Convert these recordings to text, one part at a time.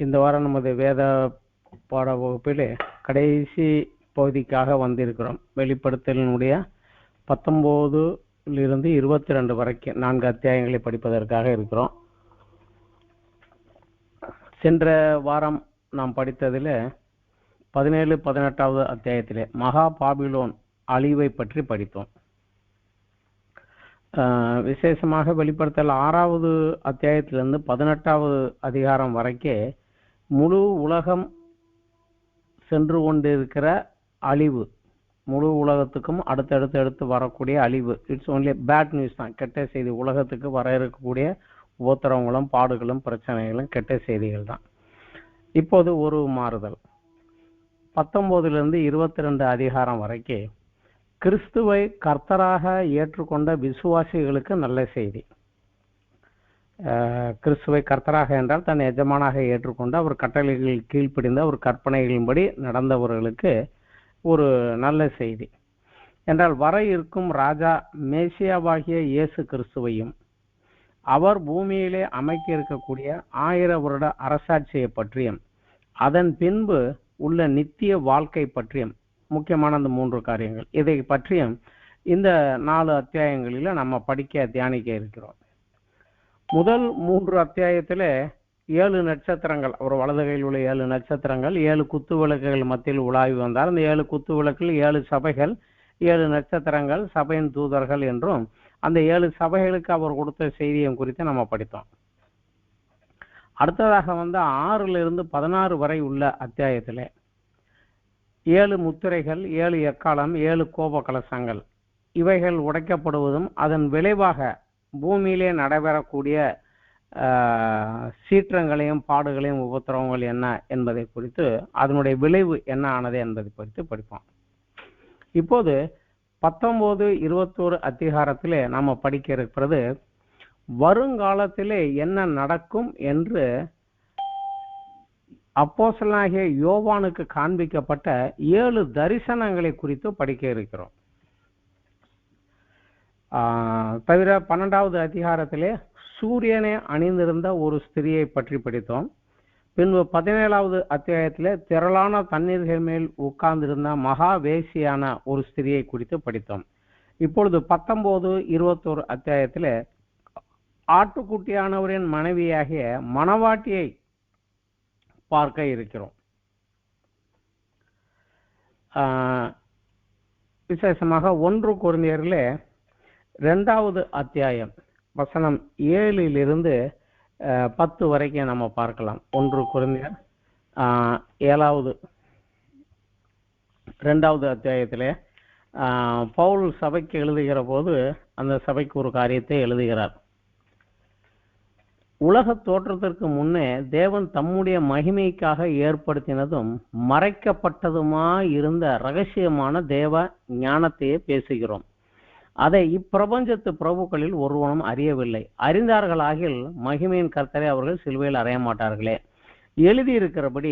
இந்த வாரம் நமது வேத பாட வகுப்பிலே கடைசி பகுதிக்காக வந்திருக்கிறோம். வெளிப்படுத்தலினுடைய 19 22 வரைக்கும் 4 அத்தியாயங்களை படிப்பதற்காக இருக்கிறோம். சென்ற வாரம் நாம் படித்ததில் 17 18வது அத்தியாயத்திலே மகா பாபிலோன் அழிவை பற்றி படித்தோம். விசேஷமாக வெளிப்படுத்தல் 6வது அத்தியாயத்திலிருந்து 18வது அதிகாரம் வரைக்கே முழு உலகம் சென்று கொண்டிருக்கிற அழிவு, முழு உலகத்துக்கும் அடுத்தடுத்து வரக்கூடிய அழிவு. இட்ஸ் ஒன்லி பேட் நியூஸ் தான், கெட்ட செய்தி. உலகத்துக்கு வர இருக்கக்கூடிய உபத்திரவங்களும் பாடுகளும் பிரச்சனைகளும் கெட்ட செய்திகள் தான். இப்போது ஒரு மாறுதல். 19 22 அதிகாரம் வரைக்கும் கிறிஸ்துவை கர்த்தராக ஏற்றுக்கொண்ட விசுவாசிகளுக்கு நல்ல செய்தி. கிறிஸ்துவை கர்த்தராக என்றால் தன் எஜமானாக ஏற்றுக்கொண்டு அவர் கட்டளைகள் கீழ்ப்படிந்து அவர் கற்பனைகளின்படி நடந்தவர்களுக்கு ஒரு நல்ல செய்தி என்றால், வர இருக்கும் ராஜா மேசியாவாகிய இயேசு கிறிஸ்துவையும் அவர் பூமியிலே அமைக்க இருக்கக்கூடிய 1000 வருட அரசாட்சியை பற்றியும் அதன் பின்பு உள்ள நித்திய வாழ்க்கை பற்றியும், முக்கியமான அந்த 3 காரியங்கள், இதை பற்றியும் இந்த 4 அத்தியாயங்களில் நம்ம படிக்க தியானிக்க இருக்கிறோம். முதல் 3 அத்தியாயத்தில் 7 நட்சத்திரங்கள், ஒரு வலதுகையில் உள்ள 7 நட்சத்திரங்கள் 7 குத்து விளக்குகள் மத்தியில் உலாவி வந்தார். அந்த 7 குத்து விளக்கில் 7 சபைகள், 7 நட்சத்திரங்கள் சபையின் தூதர்கள் என்றும் அந்த 7 சபைகளுக்கு அவர் கொடுத்த செய்தியை குறித்து நம்ம படித்தோம். அடுத்ததாக 6 16 வரை உள்ள அத்தியாயத்தில் 7 முத்திரைகள், 7 எக்காலம், 7 கோப கலசங்கள் இவைகள் உடைக்கப்படுவதும் அதன் விளைவாக பூமியிலே நடைபெறக்கூடிய சீற்றங்களையும் பாடுகளையும் உபத்திரவங்கள் என்ன என்பதை குறித்து, அதனுடைய விளைவு என்ன ஆனது என்பதை குறித்து படிப்போம். இப்போது 19 21 அதிகாரத்திலே நாம படிக்க இருக்கிறது வருங்காலத்திலே என்ன நடக்கும் என்று அப்போஸ்தலனாகிய யோவானுக்கு காண்பிக்கப்பட்ட 7 தரிசனங்களை குறித்து படிக்க இருக்கிறோம். தவிர 12வது அதிகாரத்திலே சூரியனை அணிந்திருந்த ஒரு ஸ்திரியை பற்றி படித்தோம். பின்பு 17வது அத்தியாயத்திலே திரளான தண்ணீர்கள் மேல் உட்கார்ந்திருந்த மகா வேசியான ஒரு ஸ்திரியை குறித்து படித்தோம். இப்பொழுது 19 21 அத்தியாயத்திலே ஆட்டுக்குட்டியானவரின் மனைவியாகிய மணவாட்டியை பார்க்க இருக்கிறோம். விசேஷமாக 1 கொரிந்தியரிலே 2வது அத்தியாயம் வசனம் 7 10 வரைக்கும் நம்ம பார்க்கலாம். 1 கொரிந்தியர் 2வது அத்தியாயத்திலே பவுல் சபைக்கு எழுதுகிற போது அந்த சபைக்கு ஒரு காரியத்தை எழுதுகிறார். உலக தோற்றத்திற்கு முன்னே தேவன் தம்முடைய மகிமைக்காக ஏற்படுத்தினதும் மறைக்கப்பட்டதுமாய் இருந்த ரகசியமான தேவ ஞானத்தையே பேசுகிறோம். அதை இப்பிரபஞ்சத்து பிரபுக்களில் ஒருவனும் அறியவில்லை. அறிந்தார்களாகில் மகிமையின் கர்த்தரை அவர்கள் சிலுவையில் அறைய மாட்டார்களே. எழுதியிருக்கிறபடி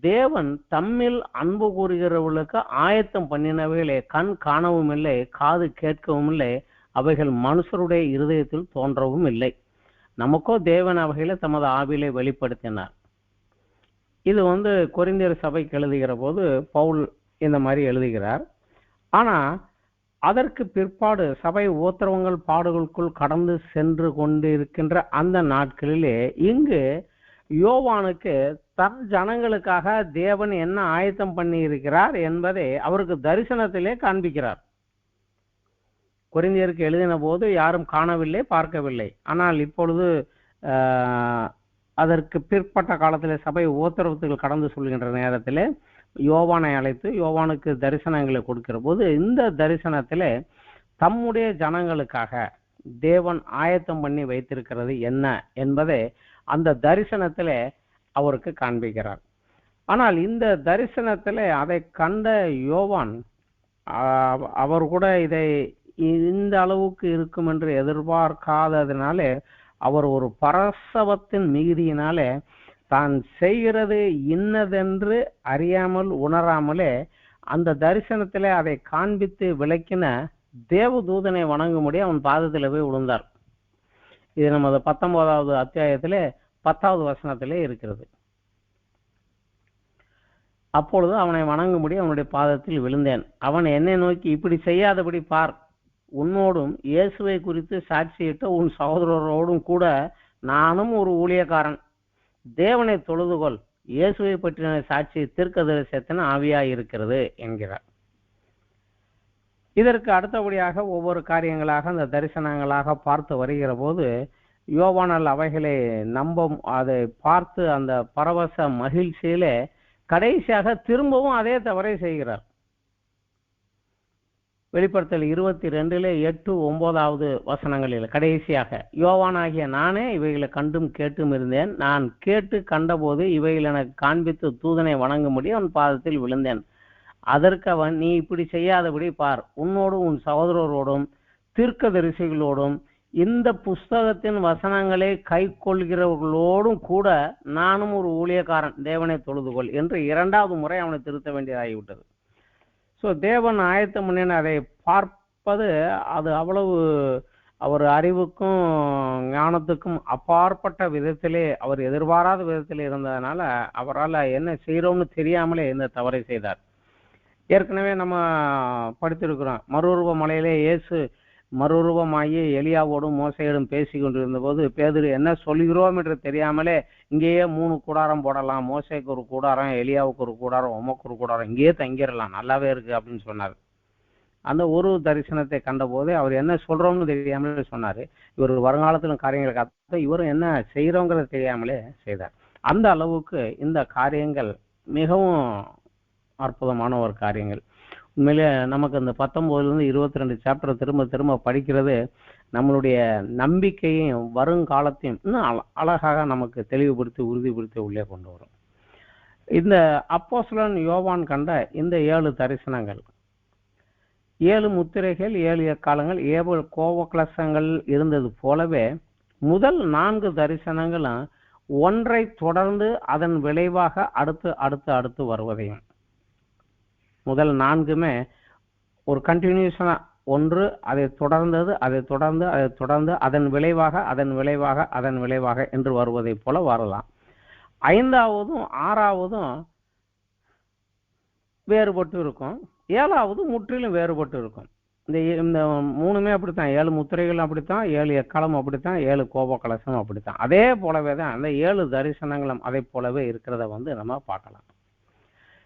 தேவன் தம்மில் அன்பு கூறுகிறவர்களுக்கு ஆயத்தம் பண்ணினவைகளே கண் காணவும் இல்லை, காது கேட்கவும் இல்லை, அவைகள் மனுஷருடைய இருதயத்தில் தோன்றவும் இல்லை. நமக்கோ தேவன் அவைகளை தமது ஆவியிலே வெளிப்படுத்தினார். இது கொரிந்தியர் சபைக்கு எழுதுகிற போது பவுல் இந்த மாதிரி எழுதுகிறார். ஆனா அதற்கு பிற்பாடு சபை உபத்திரவங்கள் பாடுகளுக்குள் கடந்து சென்று கொண்டிருக்கின்ற அந்த நாட்களிலே இங்கு யோவானுக்கு தன் ஜனங்களுக்காக தேவன் என்ன ஆயத்தம் பண்ணி இருக்கிறார் என்பதை அவருக்கு தரிசனத்திலே காண்பிக்கிறார். கொரிந்தியருக்கு எழுதின போது யாரும் காணவில்லை, பார்க்கவில்லை. ஆனால் இப்பொழுது அதற்கு பிற்பட்ட காலத்தில் சபை உபத்திரவத்துக்கு கடந்து சொல்கின்ற நேரத்தில் யோவானை அழைத்து யோவானுக்கு தரிசனங்களை கொடுக்கிற போது இந்த தரிசனத்திலே தம்முடைய ஜனங்களுக்காக தேவன் ஆயத்தம் பண்ணி வைத்திருக்கிறது என்ன என்பதை அந்த தரிசனத்திலே அவருக்கு காண்பிக்கிறார். ஆனால் இந்த தரிசனத்திலே அதை கண்ட யோவான் அவர் கூட இதை இந்த அளவுக்கு இருக்கும் என்று எதிர்பார்க்காததினாலே அவர் ஒரு பரசவத்தின் மிகுதியினாலே தான் செய்கிறது இன்னதென்று அறியாமல் உணராமலே அந்த தரிசனத்திலே அதை காண்பித்து விளக்கின தேவதூதனை வணங்கும்படி அவன் பாதத்தில் போய் விழுந்தார். இது நமது 19வது அத்தியாயத்திலே 10வது வசனத்திலே இருக்கிறது. அப்பொழுது அவனை வணங்கும்படி அவனுடைய பாதத்தில் விழுந்தேன். அவன் என்னை நோக்கி, இப்படி செய்யாதபடி பார், உன்னோடும் இயேசுவை குறித்து சாட்சியிட்ட உன் சகோதரரோடும் கூட நானும் ஒரு ஊழியக்காரன். தேவனை தொழுதுகொள், இயேசுவை பற்றின சாட்சி தீர்க்கதரிசனத்தின் ஆவியாய் இருக்கிறது என்கிறார். இதற்கு அடுத்தபடியாக ஒவ்வொரு காரியங்களாக அந்த தரிசனங்களாக பார்த்து வருகிற போது யோவானால் அவைகளை அதை பார்த்து அந்த பரவச மகிழ்ச்சியிலே கடைசியாக திரும்பவும் அதே தவறை செய்கிறார். வெளிப்படுத்தல் 22 8 9 வசனங்களில் கடைசியாக, யோவானாகிய நானே இவைகளை கண்டும் கேட்டும் இருந்தேன். நான் கேட்டு கண்டபோது இவைகள் எனக்கு காண்பித்து தூதனை வணங்கும்படி அவன் பாதத்தில் விழுந்தேன். அதற்கு அவன், நீ இப்படி செய்யாதபடி பார், உன்னோடும் உன் சகோதரரோடும் தீர்க்கதரிசிகளோடும் இந்த புஸ்தகத்தின் வசனங்களை கை கொள்கிறவர்களோடும் கூட நானும் ஒரு ஊழியக்காரன், தேவனை தொழுதுகொள் என்று 2வது முறை அவனை திருத்த வேண்டியதாகிவிட்டது. ஸோ தேவன் ஆயத்தம் பண்ணின அதை பார்ப்பது அது அவ்வளவு அவர் அறிவுக்கும் ஞானத்துக்கும் அப்பாற்பட்ட விதத்திலே, அவர் எதிர்பாராத விதத்திலே இருந்ததுனால அவரால் என்ன செய்கிறோம்னு தெரியாமலே இந்த தவறை செய்தார். ஏற்கனவே நம்ம படித்திருக்கிறோம், மறுரூப மலையிலே இயேசு மறுரூபமாகி எலியாவோடும் மோசையோடும் பேசி கொண்டிருந்த போது பேதுரு, என்ன சொல்கிறோம் என்று தெரியாமலே, இங்கேயே 3 கூடாரம் போடலாம், மோசைக்கு ஒரு கூடாரம், எலியாவுக்கு ஒரு கூடாரம், உமக்கு ஒரு கூடாரம், இங்கேயே தங்கிடலாம், நல்லாவே இருக்கு அப்படின்னு சொன்னார். அந்த ஒரு தரிசனத்தை கண்ட போதே அவர் என்ன சொல்றோம்னு தெரியாமலே சொன்னாரு. இவர் வருங்காலத்திலும் காரியங்களை காத்த, இவரும் என்ன செய்யறோங்கிறத தெரியாமலே செய்தார். அந்த அளவுக்கு இந்த காரியங்கள் மிகவும் அற்புதமான ஒரு காரியங்கள். உண்மையிலே நமக்கு இந்த 19 22 சாப்டர் திரும்ப திரும்ப படிக்கிறது நம்மளுடைய நம்பிக்கையும் வருங்காலத்தையும் இன்னும் அழகாக நமக்கு தெளிவுபடுத்தி உறுதிப்படுத்தி உள்ளே கொண்டு வரும். இந்த அப்போஸ்தலன் யோவான் கண்ட இந்த 7 தரிசனங்கள், 7 முத்திரைகள், 7 எக்காலங்கள், 7 கோவக்கலசங்கள் இருந்தது போலவே முதல் 4 தரிசனங்களும் ஒன்றை தொடர்ந்து அதன் விளைவாக அடுத்து அடுத்து அடுத்து வருவதையும், முதல் 4மே ஒரு கண்டினியூஷனா ஒன்று அதை தொடர்ந்தது, அதை தொடர்ந்து அதை தொடர்ந்து அதன் விளைவாக அதன் விளைவாக அதன் விளைவாக என்று வருவதை போல வரலாம். 5வதும் 6வதும் வேறுபட்டு இருக்கும், 7வது முற்றிலும் வேறுபட்டு இருக்கும். இந்த 3மே அப்படித்தான், 7 முத்திரைகள் அப்படித்தான், 7 எக்காலம் அப்படித்தான், 7 கோப கலசம் அப்படித்தான். அதே போலவே தான் அந்த 7 தரிசனங்களும் அதை போலவே இருக்கிறத நம்ம பார்க்கலாம்.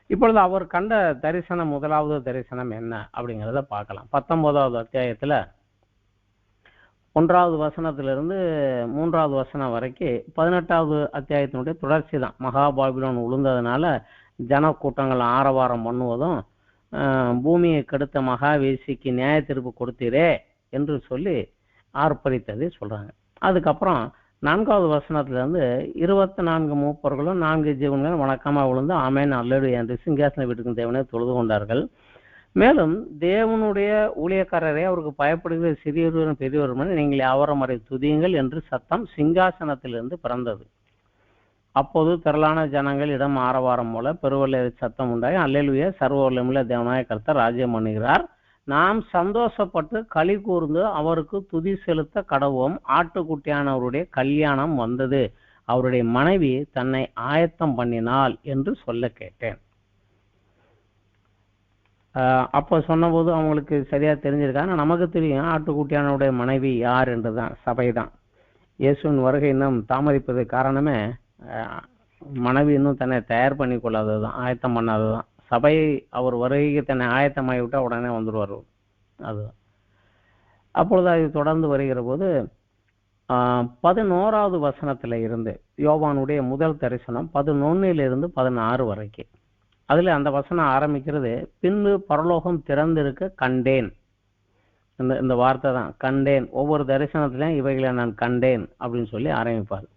இப்பொழுது அவர் கண்ட தரிசனம், முதலாவது தரிசனம் என்ன அப்படிங்கிறத பார்க்கலாம். 19வது அத்தியாயத்துல 1வது வசனத்திலிருந்து 3வது வசனம் வரைக்கும் 18வது அத்தியாயத்தினுடைய தொடர்ச்சி தான். மகாபாபிலோன் விழுந்ததுனால ஜன கூட்டங்கள் ஆரவாரம் பண்ணுவதும், பூமியை கெடுத்த மகாவேசிக்கு நியாய தீர்ப்பு கொடுத்தீரே என்று சொல்லி ஆர்ப்பரித்ததை சொல்றாங்க. அதுக்கப்புறம் 4வது வசனத்திலிருந்து 24 மூப்பர்களும் 4 ஜீவன்களும் வணக்கமாக விழுந்து ஆமேன் அல்லேலூயா என்று சிங்காசன வீட்டுக்கும் தேவனை தொழுது கொண்டார்கள். மேலும் தேவனுடைய ஊழியக்காரரை அவருக்கு பயப்படுகிற சிறியவரும் பெரியவரும் நீங்கள் அவரை துதியுங்கள் என்று சத்தம் சிங்காசனத்திலிருந்து பிறந்தது. அப்போது திரளான ஜனங்கள் இடம் ஆரவாரம் போல பெருவெள்ள சத்தம் உண்டாகி, அல்லேலூயா சர்வ வல்லமையுள்ள தேவனாய கர்த்தர் ராஜ்யம் பண்ணுகிறார், நாம் சந்தோஷப்பட்டு களி கூர்ந்து அவருக்கு துதி செலுத்த கடவோம், ஆட்டுக்குட்டியானவருடைய கல்யாணம் வந்தது, அவருடைய மனைவி தன்னை ஆயத்தம் பண்ணினாள் என்று சொல்ல கேட்டேன். அப்போ சொன்னபோது அவங்களுக்கு சரியா தெரிஞ்சிருக்காங்க. நமக்கு தெரியும் ஆட்டுக்குட்டியானவருடைய மனைவி யார் என்றுதான், சபைதான். இயேசுவின் வருகை இன்னும் தாமதிப்பது காரணமே மனைவி இன்னும் தன்னை தயார் பண்ணி கொள்ளாததுதான், ஆயத்தம் பண்ணாததுதான். சபை அவர் வருகைக்கு தன்னை ஆயத்தமாகி விட்டா உடனே வந்துடுவார், அதுதான். அப்பொழுது அது தொடர்ந்து வருகிற போது 11வது வசனத்துல இருந்து யோவானுடைய முதல் தரிசனம் 11 16 வரைக்கும், அதுல அந்த வசனம் ஆரம்பிக்கிறது, பின்பு பரலோகம் திறந்திருக்க கண்டேன். இந்த வார்த்தை தான், கண்டேன். ஒவ்வொரு தரிசனத்திலையும் இவைகளை நான் கண்டேன் அப்படின்னு சொல்லி ஆரம்பிப்பார்.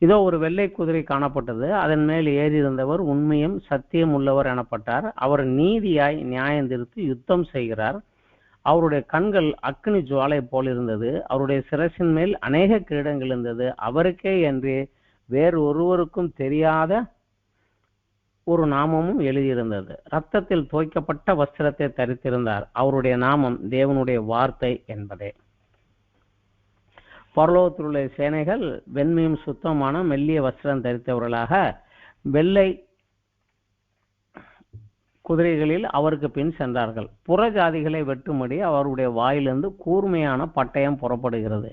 இதோ ஒரு வெள்ளை குதிரை காணப்பட்டது, அதன் மேல் ஏறி இருந்தவர் உண்மையும் சத்தியம் உள்ளவர் எனப்பட்டார், அவர் நீதியாய் நியாயம் தீர்த்து யுத்தம் செய்கிறார், அவருடைய கண்கள் அக்னி ஜுவாலை போல் இருந்தது, அவருடைய சிரசின் மேல் அநேக கிரீடங்கள் இருந்தது, அவருக்கே என்று வேறு ஒருவருக்கும் தெரியாத ஒரு நாமமும் எழுதியிருந்தது, இரத்தத்தில் தோய்க்கப்பட்ட வஸ்திரத்தை தரித்திருந்தார், அவருடைய நாமம் தேவனுடைய வார்த்தை என்பதே. பரலோகத்தில் உள்ள சேனைகள் வெண்மையும் சுத்தமான மெல்லிய வஸ்திரம் தரித்தவர்களாக வெள்ளை குதிரைகளில் அவருக்கு பின் சென்றார்கள். புற ஜாதிகளை வெட்டும்படி அவருடைய வாயிலிருந்து கூர்மையான பட்டயம் புறப்படுகிறது.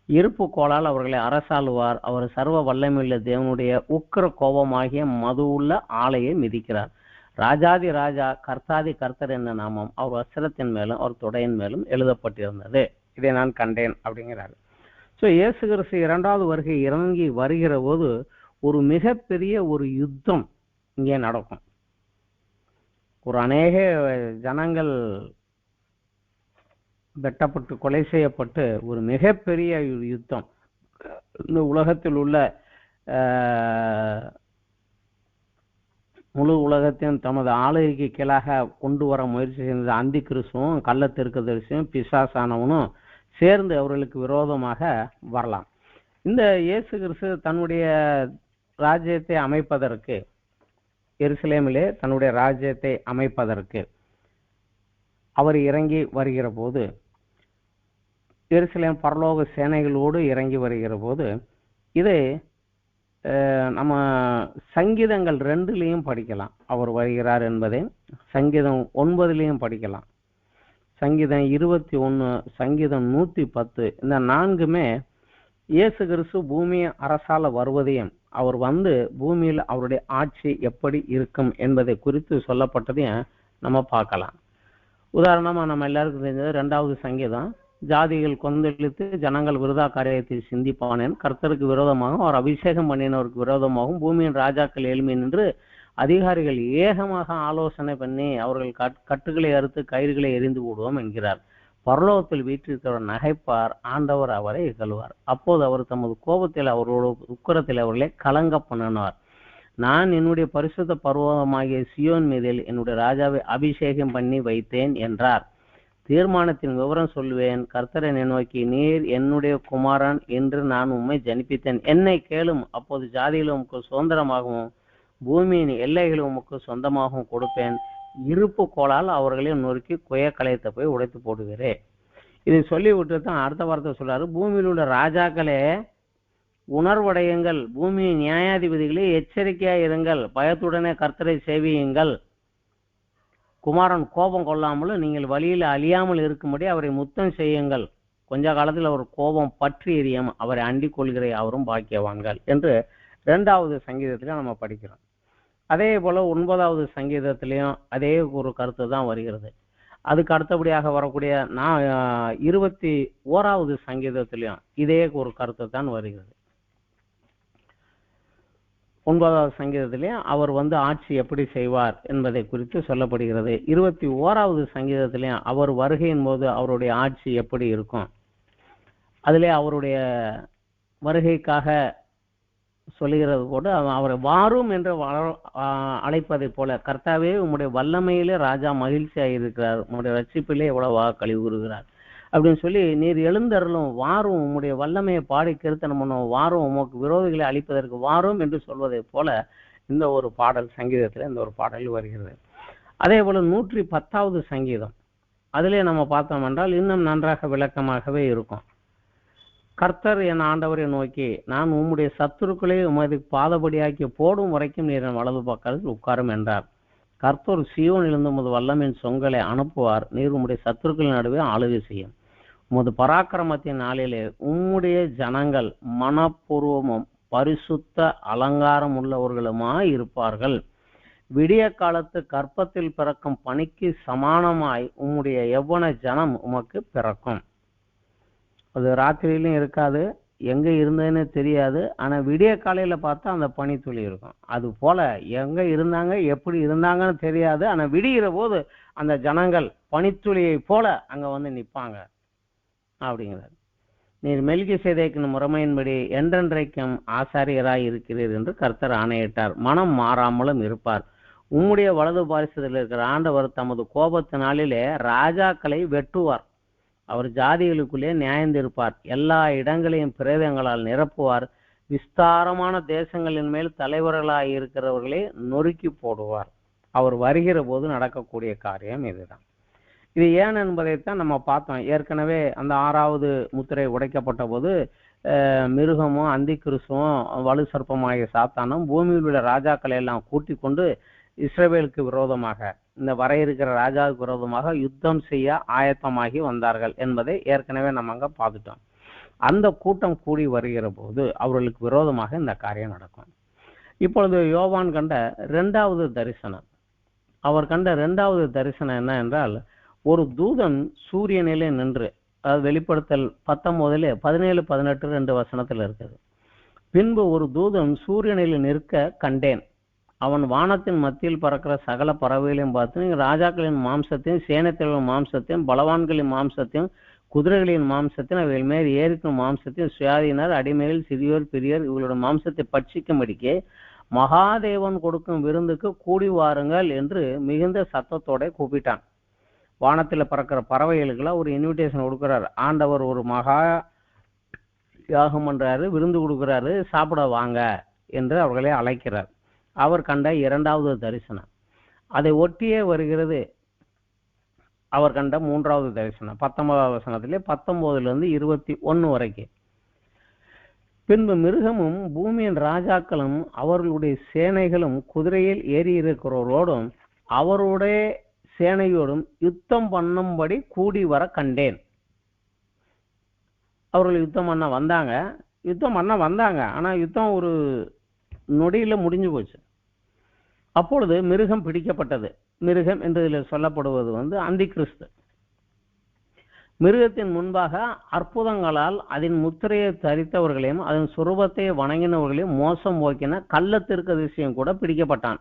இருப்பு கோளால் அவர்களை அரசாளுவார். அவர் சர்வ வல்லமையுள்ள தேவனுடைய உக்கிர கோபமாகிய மது உள்ள ஆலையை மிதிக்கிறார். ராஜாதி ராஜா கர்த்தாதி கர்த்தர் என்ற நாமம் அவர் வஸ்திரத்தின் மேலும் அவர் தொடையின் மேலும் எழுதப்பட்டிருந்தது. இதை நான் கண்டேன் அப்படிங்கிறார். ஸோ இயேசு கிறிஸ்து இரண்டாவது வருகை இறங்கி வருகிற போது ஒரு மிகப்பெரிய ஒரு யுத்தம் இங்கே நடக்கும். ஒரு அநேக ஜனங்கள் வெட்டப்பட்டு கொலை செய்யப்பட்டு ஒரு மிகப்பெரிய யுத்தம் இந்த உலகத்தில் உள்ள முழு உலகத்தையும் தமது ஆளுகைக்கு கீழாக கொண்டு வர முயற்சி செய்த அந்தி கிறிஸ்துவும் கள்ள தீர்க்கதரிசியும் பிசாசானவனும் சேர்ந்து அவர்களுக்கு விரோதமாக வரலாம். இந்த இயேசு கிறிஸ்து தன்னுடைய ராஜ்யத்தை அமைப்பதற்கு எருசலேமிலே தன்னுடைய ராஜ்யத்தை அமைப்பதற்கு அவர் இறங்கி வருகிற போது எருசலேம் பரலோக சேனைகளோடு இறங்கி வருகிற போது இதை நம்ம சங்கீதங்கள் 2 படிக்கலாம். அவர் வருகிறார் என்பதை சங்கீதம் 9 படிக்கலாம். சங்கீதம் 21, சங்கீதம் 110 இந்த 4மே இயேசு கிறிஸ்து பூமியை அரசால வருவதையும் அவர் வந்து பூமியில் அவருடைய ஆட்சி எப்படி இருக்கும் என்பதை குறித்து சொல்லப்பட்டதையும் நம்ம பார்க்கலாம். உதாரணமா நம்ம எல்லாருக்கும் தெரிஞ்சது 2வது சங்கீதம், ஜாதிகள் கொந்தளித்து ஜனங்கள் விருதா காரியத்தை சிந்திப்பானேன், கர்த்தருக்கு விரோதமாகவும் அவர் அபிஷேகம் பண்ணினவருக்கு விரோதமாகவும் பூமியின் ராஜாக்கள் எழுமி நின்று அதிகாரிகள் ஏகமாக ஆலோசனை பண்ணி அவர்கள் கட்டுகளை அறுத்து கயிறுகளை எரிந்து விடுவோம் என்கிறார். பரலோகத்தில் வீற்றிருக்கிறவர் நகைப்பார், ஆண்டவர் அவரை இகழ்வார். அப்போது அவர் தமது கோபத்தில் அவரோட உக்கரத்தில் அவர்களை கலங்க பண்ணினார். நான் என்னுடைய பரிசுத்த பர்வதமாகிய சியோன் மீதில் என்னுடைய ராஜாவை அபிஷேகம் பண்ணி வைத்தேன் என்றார். தீர்மானத்தின் விவரம் சொல்லுவேன். கர்த்தரை நோக்கி, நீர் என்னுடைய குமாரன் என்று நான் உம்மை ஜனிப்பித்தேன். என்னை கேளும், அப்போது ஜாதிகளும் உமக்கு சுதந்திரமாகவும் பூமியின் எல்லைகளும் உமக்கு சொந்தமாகவும் கொடுப்பேன். இருப்பு கோளால் அவர்களை நொறுக்கி குய கலையத்தை போய் உடைத்து போடுகிறேன். இதை சொல்லிவிட்டு தான் அடுத்த வார்த்தை சொல்றாரு, பூமியில் உள்ள ராஜாக்களே உணர்வடையுங்கள், பூமியின் நியாயாதிபதிகளே எச்சரிக்கையா இருங்கள், பயத்துடனே கர்த்தரை சேவியுங்கள். குமாரன் கோபம் கொள்ளாமலும் நீங்கள் வழியில் அழியாமல் இருக்கும்படி அவரை முத்தம் செய்யுங்கள். கொஞ்ச காலத்தில் அவர் கோபம் பற்றி எரியும், அவரை அண்டிக் கொள்கிற அவரும் பாக்கியவான்கள் என்று 2வது சங்கீதத்திலே நம்ம படிக்கிறோம். அதே போல 9வது சங்கீதத்திலையும் அதே ஒரு கருத்து தான் வருகிறது. அதுக்கு அடுத்தபடியாக வரக்கூடிய 21வது சங்கீதத்திலையும் இதே ஒரு கருத்து தான் வருகிறது. 9வது சங்கீதத்திலையும் அவர் வந்து ஆட்சி எப்படி செய்வார் என்பதை குறித்து சொல்லப்படுகிறது. 21வது சங்கீதத்திலையும் அவர் வருகையின் போது அவருடைய ஆட்சி எப்படி இருக்கும், அதிலே அவருடைய வருகைக்காக சொல்லுகிறது போது அவரை வாரும் என்று அழைப்பதை போல, கர்த்தாவே உம்முடைய வல்லமையிலே ராஜா மகிழ்ச்சியாக இருக்கிறார், உம்முடைய ரட்சிப்பிலே எவ்வளவாக கழிவு கூறுகிறார் அப்படின்னு சொல்லி, நீர் எழுந்தருளும், வாரும், உம்முடைய வல்லமையை பாடி கீர்த்தனம் பண்ணும், வாரும், உமக்கு விரோதிகளை அழிப்பதற்கு வாரும் என்று சொல்வதை போல இந்த ஒரு பாடல் சங்கீதத்தில் இந்த ஒரு பாடல் வருகிறது. அதே போல 110வது சங்கீதம் அதிலே நம்ம பார்த்தோம் என்றால் இன்னும் நன்றாக விளக்கமாகவே இருக்கும். கர்த்தர் என் ஆண்டவரை நோக்கி, நான் உம்முடைய சத்துருக்களை உமது பாதபடியாக்கி போடும் வரைக்கும் நீர் என் வலது பக்கத்தில் உட்காரும் என்றார். கர்த்தர் சியோனிலிருந்து உமது வல்லமையின் சொங்களை அனுப்புவார், நீர் உம்முடைய சத்துருக்களின் நடுவே ஆளுகை செய்யும். உமது பராக்கிரமத்தின் நாளிலே உம்முடைய ஜனங்கள் மனப்பூர்வமும் பரிசுத்த அலங்காரம் உள்ளவர்களுமாய் இருப்பார்கள். விடிய காலத்து கற்பத்தில் பிறக்கும் பனிக்கு சமானமாய் உம்முடைய எவ்வன ஜனம் உமக்கு பிறக்கும். அது ராத்திரியிலும் இருக்காது, எங்க இருந்ததுன்னு தெரியாது, ஆனா விடிய காலையில பார்த்தா அந்த பனி துளி இருக்கும். அது போல எங்க இருந்தாங்க எப்படி இருந்தாங்கன்னு தெரியாது, ஆனா விடிகிற போது அந்த ஜனங்கள் பனித்துளியை போல அங்க வந்து நிற்பாங்க அப்படிங்கிறார். நீர் மெல்கிசேதேக்கின் முறைமையின்படி என்றென்றைக்கும் ஆசாரியராய் இருக்கிறீர் என்று கர்த்தர் ஆணையிட்டார். மனம் மாறாமலும் இருப்பார். உம்முடைய வலது பாரிசத்தில் இருக்கிற ஆண்டவர் தமது கோபத்தினாலே ராஜாக்களை வெட்டுவார். அவர் ஜாதிகளுக்குள்ளே நியாயந்திருப்பார். எல்லா இடங்களையும் பிரேதங்களால் நிரப்புவார். விஸ்தாரமான தேசங்களின் மேல் தலைவர்களாய் இருக்கிறவர்களே நொறுக்கி போடுவார். அவர் வருகிற போது நடக்கக்கூடிய காரியம் இதுதான். இது ஏன் என்பதைத்தான் நம்ம பார்த்தோம். ஏற்கனவே அந்த 6வது முத்திரை உடைக்கப்பட்ட போது மிருகமும் அந்தி கிறிஸ்துவும் வலு சர்ப்பமாகிய சாத்தானும் பூமியில் உள்ள ராஜாக்களை எல்லாம் கூட்டிக் கொண்டு இஸ்ரவேலுக்கு விரோதமாக இந்த வர இருக்கிற ராஜாவுக்கு விரோதமாக யுத்தம் செய்ய ஆயத்தமாகி வந்தார்கள் என்பதை ஏற்கனவே நம்ம அங்க பார்த்துட்டோம். அந்த கூட்டம் கூடி வருகிற போது அவர்களுக்கு விரோதமாக இந்த காரியம் நடக்கும். இப்பொழுது யோவான் கண்ட இரண்டாவது தரிசனம், அவர் கண்ட இரண்டாவது தரிசனம் என்ன என்றால், ஒரு தூதன் சூரியனிலே நின்று, அதாவது வெளிப்படுத்தல் 19 17 18 2 வசனத்துல இருக்குது. பின்பு ஒரு தூதன் சூரியனில் நிற்க கண்டேன். அவன் வானத்தின் மத்தியில் பறக்கிற சகல பறவைகளையும் பார்த்து, ராஜாக்களின் மாம்சத்தையும் சேனைத்தலைவர்களின் மாம்சத்தையும் பலவான்களின் மாம்சத்தையும் குதிரைகளின் மாம்சத்தையும் அவைகள் மேல் ஏறிக்கும் மாம்சத்தையும் சுயாதீனர் அடிமைகள் சிறியோர் பெரியோர் இவர்களுடைய மாம்சத்தை பட்சிக்கும்படிக்கு மகாதேவன் கொடுக்கும் விருந்துக்கு கூடி வாருங்கள் என்று மிகுந்த சத்தத்தோட கூப்பிட்டான். வானத்தில் பறக்கிற பறவைகளுக்கெல்லாம் ஒரு இன்விடேஷன் கொடுக்குறாரு. ஆண்டவர் ஒரு மகா யாகம் பண்றாரு, விருந்து கொடுக்குறாரு, சாப்பிட வாங்க என்று அவர்களை அழைக்கிறார். அவர் கண்ட இரண்டாவது தரிசனம். அதை ஒட்டியே வருகிறது அவர் கண்ட மூன்றாவது தரிசனம். 19வது வசனத்திலே 19 21 வரைக்கும். பின்பு மிருகமும் பூமியின் ராஜாக்களும் அவர்களுடைய சேனைகளும் குதிரையில் ஏறி இருக்கிறவரோடும் அவருடைய சேனையோடும் யுத்தம் பண்ணும்படி கூடி வர கண்டேன். அவர்கள் யுத்தம் பண்ண வந்தாங்க. ஆனா யுத்தம் ஒரு நொடியில முடிஞ்சு போச்சு. அப்பொழுது மிருகம் பிடிக்கப்பட்டது. மிருகம் என்று இதில் சொல்லப்படுவது அந்தி கிறிஸ்து. மிருகத்தின் முன்பாக அற்புதங்களால் அதன் முத்திரையை தரித்தவர்களையும் அதன் சுரூபத்தை வணங்கினவர்களையும் மோசம் போக்கின கள்ள தீர்க்கதரிசியும் கூட பிடிக்கப்பட்டான்.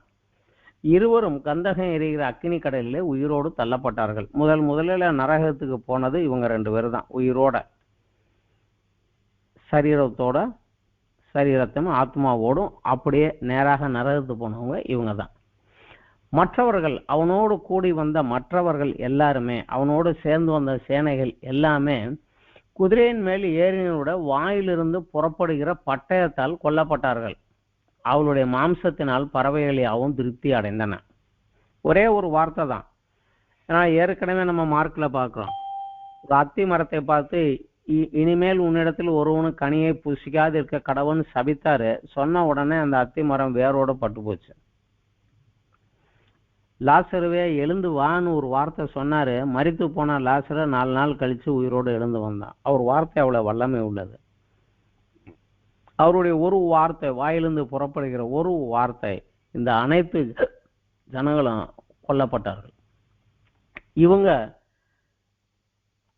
இருவரும் கந்தகம் எரிகிற அக்கினி கடலிலே உயிரோடு தள்ளப்பட்டார்கள். முதலில் நரகத்துக்கு போனது இவங்க 2 பேர் தான், உயிரோட, சரீரத்தையும் ஆத்மாவோடும் அப்படியே நேராக நரகத்துக்கு போனவங்க இவங்க தான். மற்றவர்கள், அவனோடு கூடி வந்த மற்றவர்கள் எல்லாருமே, அவனோடு சேர்ந்து வந்த சேனைகள் எல்லாமே குதிரையின் மேல் ஏறினோட வாயிலிருந்து புறப்படுகிற பட்டயத்தால் கொல்லப்பட்டார்கள். அவளுடைய மாம்சத்தினால் பறவைகள் யாவும் திருப்தி அடைந்தன. ஒரே ஒரு வார்த்தை தான். ஏன்னா ஏற்கனவே நம்ம மார்க்கில் பார்க்குறோம், ஒரு அத்தி மரத்தை பார்த்து இனிமேல் உன்னிடத்தில் ஒருவனு கனியை புசிக்காது இருக்க கடவுள் சபித்தாரு. சொன்ன உடனே அந்த அத்தி மரம் வேரோட பட்டு போச்சு. லாசருவே எழுந்து வான்னு ஒரு வார்த்தை சொன்னாரு. மரித்து போன லாசரை 4 நாள் கழிச்சு உயிரோடு எழுந்து வந்தான். அவர் வார்த்தை அவ்வளவு வல்லமை உள்ளது. அவருடைய ஒரு வார்த்தை, வாயிலிருந்து புறப்படுகிற ஒரு வார்த்தை, இந்த அனைத்து ஜனங்களும் கொல்லப்பட்டார்கள். இவங்க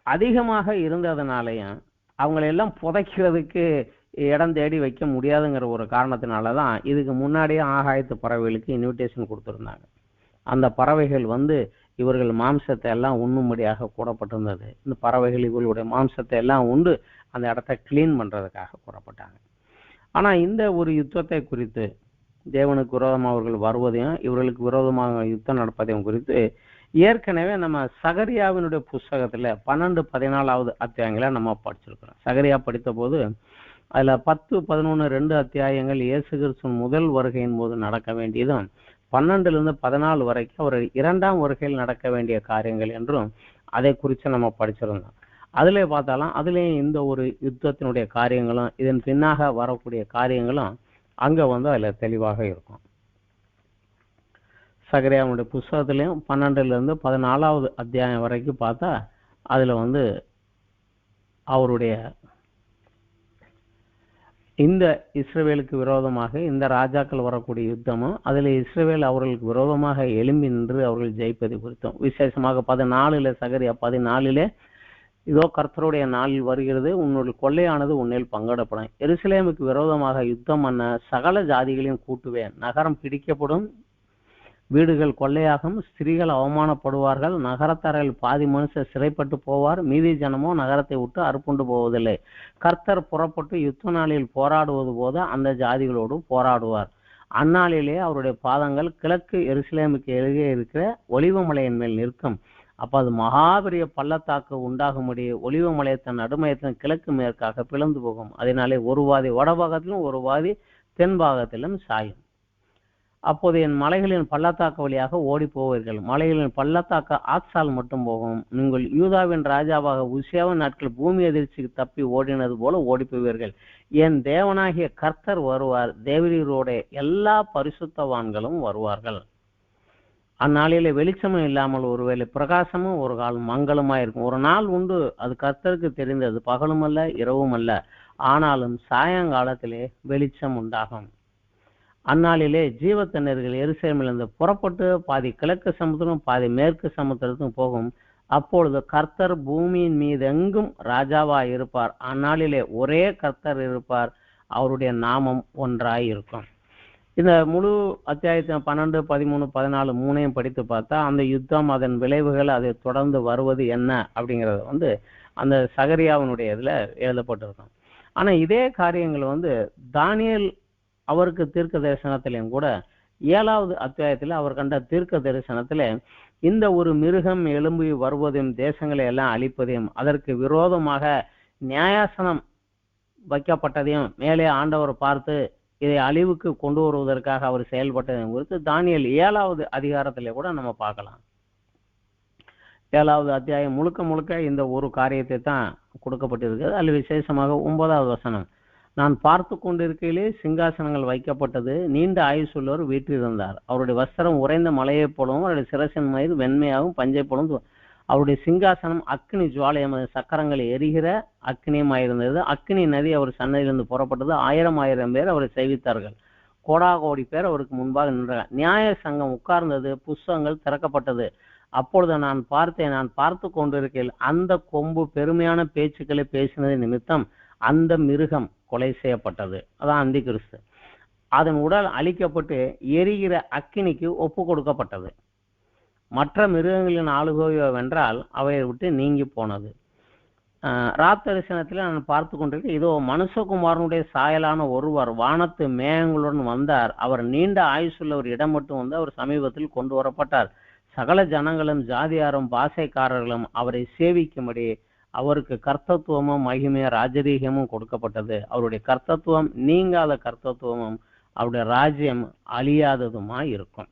அதிகமாக இருந்ததுனாலையும் அவங்களெல்லாம் புதைக்கிறதுக்கு இடம் தேடி வைக்க முடியாதுங்கிற ஒரு காரணத்தினாலதான் இதுக்கு முன்னாடியே ஆகாயத்து பறவைகளுக்கு இன்விடேஷன் கொடுத்துருந்தாங்க. அந்த பறவைகள் இவர்கள் மாம்சத்தை எல்லாம் உண்ணும்படியாக கூடப்பட்டிருந்தது. இந்த பறவைகள் இவர்களுடைய மாம்சத்தை எல்லாம் உண்டு அந்த இடத்த கிளீன் பண்றதுக்காக கூறப்பட்டாங்க. ஆனா இந்த ஒரு யுத்தத்தை குறித்து, தேவனுக்கு விரோதமாக அவர்கள் வருவதையும் இவர்களுக்கு விரோதமாக யுத்தம் நடப்பதையும் குறித்து ஏற்கனவே நம்ம சகரியாவினுடைய புஸ்தகத்துல 12, 14வது அத்தியாயங்களை நம்ம படிச்சிருக்கிறோம். சகரியா படித்த போது அதுல 10, 11, 2 அத்தியாயங்கள் இயேசு கிறிஸ்துவின் முதல் வருகையின் போது நடக்க வேண்டியதும் 12 14 வரைக்கும் அவர் 2ஆம் வருகையில் நடக்க வேண்டிய காரியங்கள் என்றும் அதை குறித்து நம்ம படிச்சிருந்தோம். அதிலே பார்த்தாலும் அதுலேயும் இந்த ஒரு யுத்தத்தினுடைய காரியங்களும் இதன் பின்னாக வரக்கூடிய காரியங்களும் அங்க அதுல தெளிவாக இருக்கும். சகரியாவுடைய புஸ்தகத்திலையும் 12 14வது அத்தியாயம் வரைக்கும் பார்த்தா அதுல அவருடைய இந்த இஸ்ரவேலுக்கு விரோதமாக இந்த ராஜாக்கள் வரக்கூடிய யுத்தமும் அதில் இஸ்ரவேல் அவர்களுக்கு விரோதமாக எழும்பி நின்று அவர்கள் ஜெயிப்பதை குறித்தும், விசேஷமாக 14 சகரியா 14 இதோ கர்த்தருடைய நாளில் வருகிறது, உன்னுடைய கொள்ளையானது உன்னில் பங்கிடப்படும். எருசலேமுக்கு விரோதமாக யுத்தம் பண்ண சகல ஜாதிகளையும் கூட்டுவேன். நகரம் பிடிக்கப்படும், வீடுகள் கொள்ளையாகும், ஸ்திரீகள் அவமானப்படுவார்கள், நகரத்தார்கள் பாதி மனுஷர் சிறைப்பட்டு போவார், மீதி ஜனமோ நகரத்தை விட்டு அறுப்புண்டு போவதில்லை. கர்த்தர் புறப்பட்டு யுத்த நாளில் போராடுவது போது அந்த ஜாதிகளோடு போராடுவார். அந்நாளிலே அவருடைய பாதங்கள் கிழக்கு எருசலேமுக்கு எழுதிய இருக்கிற ஒலிவமலையின் மேல் நிற்கும். அப்ப அது மகாபெரிய பள்ளத்தாக்கு உண்டாகும்படி ஒலிவமலை தன் நடுமையத்தின் கிழக்கு மேற்காக பிளந்து போகும். அதனாலே ஒரு வாதி வடபாகத்திலும் ஒரு வாதி தென்பாகத்திலும் சாயும். அப்போது என் மலைகளின் பள்ளத்தாக்கு வழியாக ஓடி போவீர்கள். மலைகளின் பள்ளத்தாக்க ஆத்சால் மட்டும் போகும். நீங்கள் யூதாவின் ராஜாவாக உசியாவின் நாட்கள் பூமி அதிர்ச்சிக்கு தப்பி ஓடினது போல ஓடி போவீர்கள். என் தேவனாகிய கர்த்தர் வருவார், தேவரீரோட எல்லா பரிசுத்தவான்களும் வருவார்கள். அந்நாளிலே வெளிச்சமும் இல்லாமல் ஒருவேளை பிரகாசமும் ஒரு கால் மங்களமா இருக்கும். ஒரு நாள் உண்டு, அது கர்த்தருக்கு தெரிந்தது, பகலும் அல்ல இரவும் அல்ல, ஆனாலும் சாயங்காலத்திலே வெளிச்சம் உண்டாகும். அந்நாளிலே ஜீவத்தண்ணீர்கள் எருசலேமிலிருந்து புறப்பட்டு பாதி கிழக்கு சமுத்திரம் பாதி மேற்கு சமுத்திரத்துக்கும் போகும். அப்பொழுது கர்த்தர் பூமியின் மீது எங்கும் ராஜாவாய் இருப்பார். அந்நாளிலே ஒரே கர்த்தர் இருப்பார், அவருடைய நாமம் ஒன்றாய் இருக்கும். இந்த முழு அத்தியாயத்தை 12, 13, 14 மூணையும் படித்து பார்த்தா அந்த யுத்தம், அதன் விளைவுகள், அதை தொடர்ந்து வருவது என்ன அப்படிங்கிறது அந்த சகரியாவினுடைய இதுல எழுதப்பட்டிருக்கும். ஆனா இதே காரியங்கள் தானியேல் அவருக்கு தீர்க்க தரிசனத்திலையும் கூட 7வது அத்தியாயத்துல அவர் கண்ட தீர்க்க தரிசனத்துல இந்த ஒரு மிருகம் எழும்பி வருவதையும் தேசங்களை எல்லாம் அழிப்பதையும் அதற்கு விரோதமாக நியாயாசனம் வைக்கப்பட்டதையும் மேலே ஆண்டவர் பார்த்து இதை அழிவுக்கு கொண்டு வருவதற்காக அவர் செயல்பட்டதையும் குறித்து தானியேல் 7வது அதிகாரத்திலே கூட நம்ம பார்க்கலாம். 7வது அத்தியாயம் முழுக்க முழுக்க இந்த ஒரு காரியத்தை தான் கொடுக்கப்பட்டிருக்கிறது. அதில் விசேஷமாக 9வது வசனம், நான் பார்த்து கொண்டிருக்கையிலே சிங்காசனங்கள் வைக்கப்பட்டது, நீண்ட ஆயுசுள்ளவர் வீற்றிருந்தார், அவருடைய வஸ்திரம் உறைந்த மலையைப் போலவும் அவருடைய சிரசின் மயிர் வெண்மையாகவும் பஞ்சை போலவும், அவருடைய சிங்காசனம் அக்னி ஜுவாலையம் சக்கரங்களை எரிகிற அக்னியமாயிருந்தது. அக்னி நதி அவர் சன்னதியிலிருந்து புறப்பட்டது, 1000 பேர் அவரை சேவித்தார்கள், கோடாகோடி பேர் அவருக்கு முன்பாக நின்றார். நியாய சங்கம் உட்கார்ந்தது, புஸ்தகங்கள் திறக்கப்பட்டது. அப்பொழுது நான் பார்த்தேன், நான் பார்த்து கொண்டிருக்கையில் அந்த கொம்பு பெருமையான பேச்சுக்களை பேசினது நிமித்தம் அந்த மிருகம் கொலை செய்யப்பட்டது. அதான் அந்தி கிறிஸ்து. அதன் உடல் அழிக்கப்பட்டு எரிகிற அக்கினிக்கு ஒப்பு கொடுக்கப்பட்டது. மற்ற மிருகங்களின் ஆளுகையோ வென்றால் அவையை விட்டு நீங்கி போனது. ராத்தரிசனத்தில் நான் பார்த்து கொண்டிருக்கேன், இதோ மனுஷகுமாரனுடைய சாயலான ஒருவர் வானத்து மேகங்களுடன் வந்தார். அவர் நீண்ட ஆயுசுள்ள ஒரு இடம் மட்டும் அவர் சமீபத்தில் கொண்டு வரப்பட்டார். சகல ஜனங்களும் ஜாதியாரும் பாசைக்காரர்களும் அவரை சேவிக்கும்படி அவருக்கு கர்த்தத்துவமும் மகிமையும் ராஜரீகமும் கொடுக்கப்பட்டது. அவருடைய கர்த்தத்துவம் நீங்காத கர்த்தத்துவமும் அவருடைய ராஜ்யம் அழியாததுமா இருக்கும்.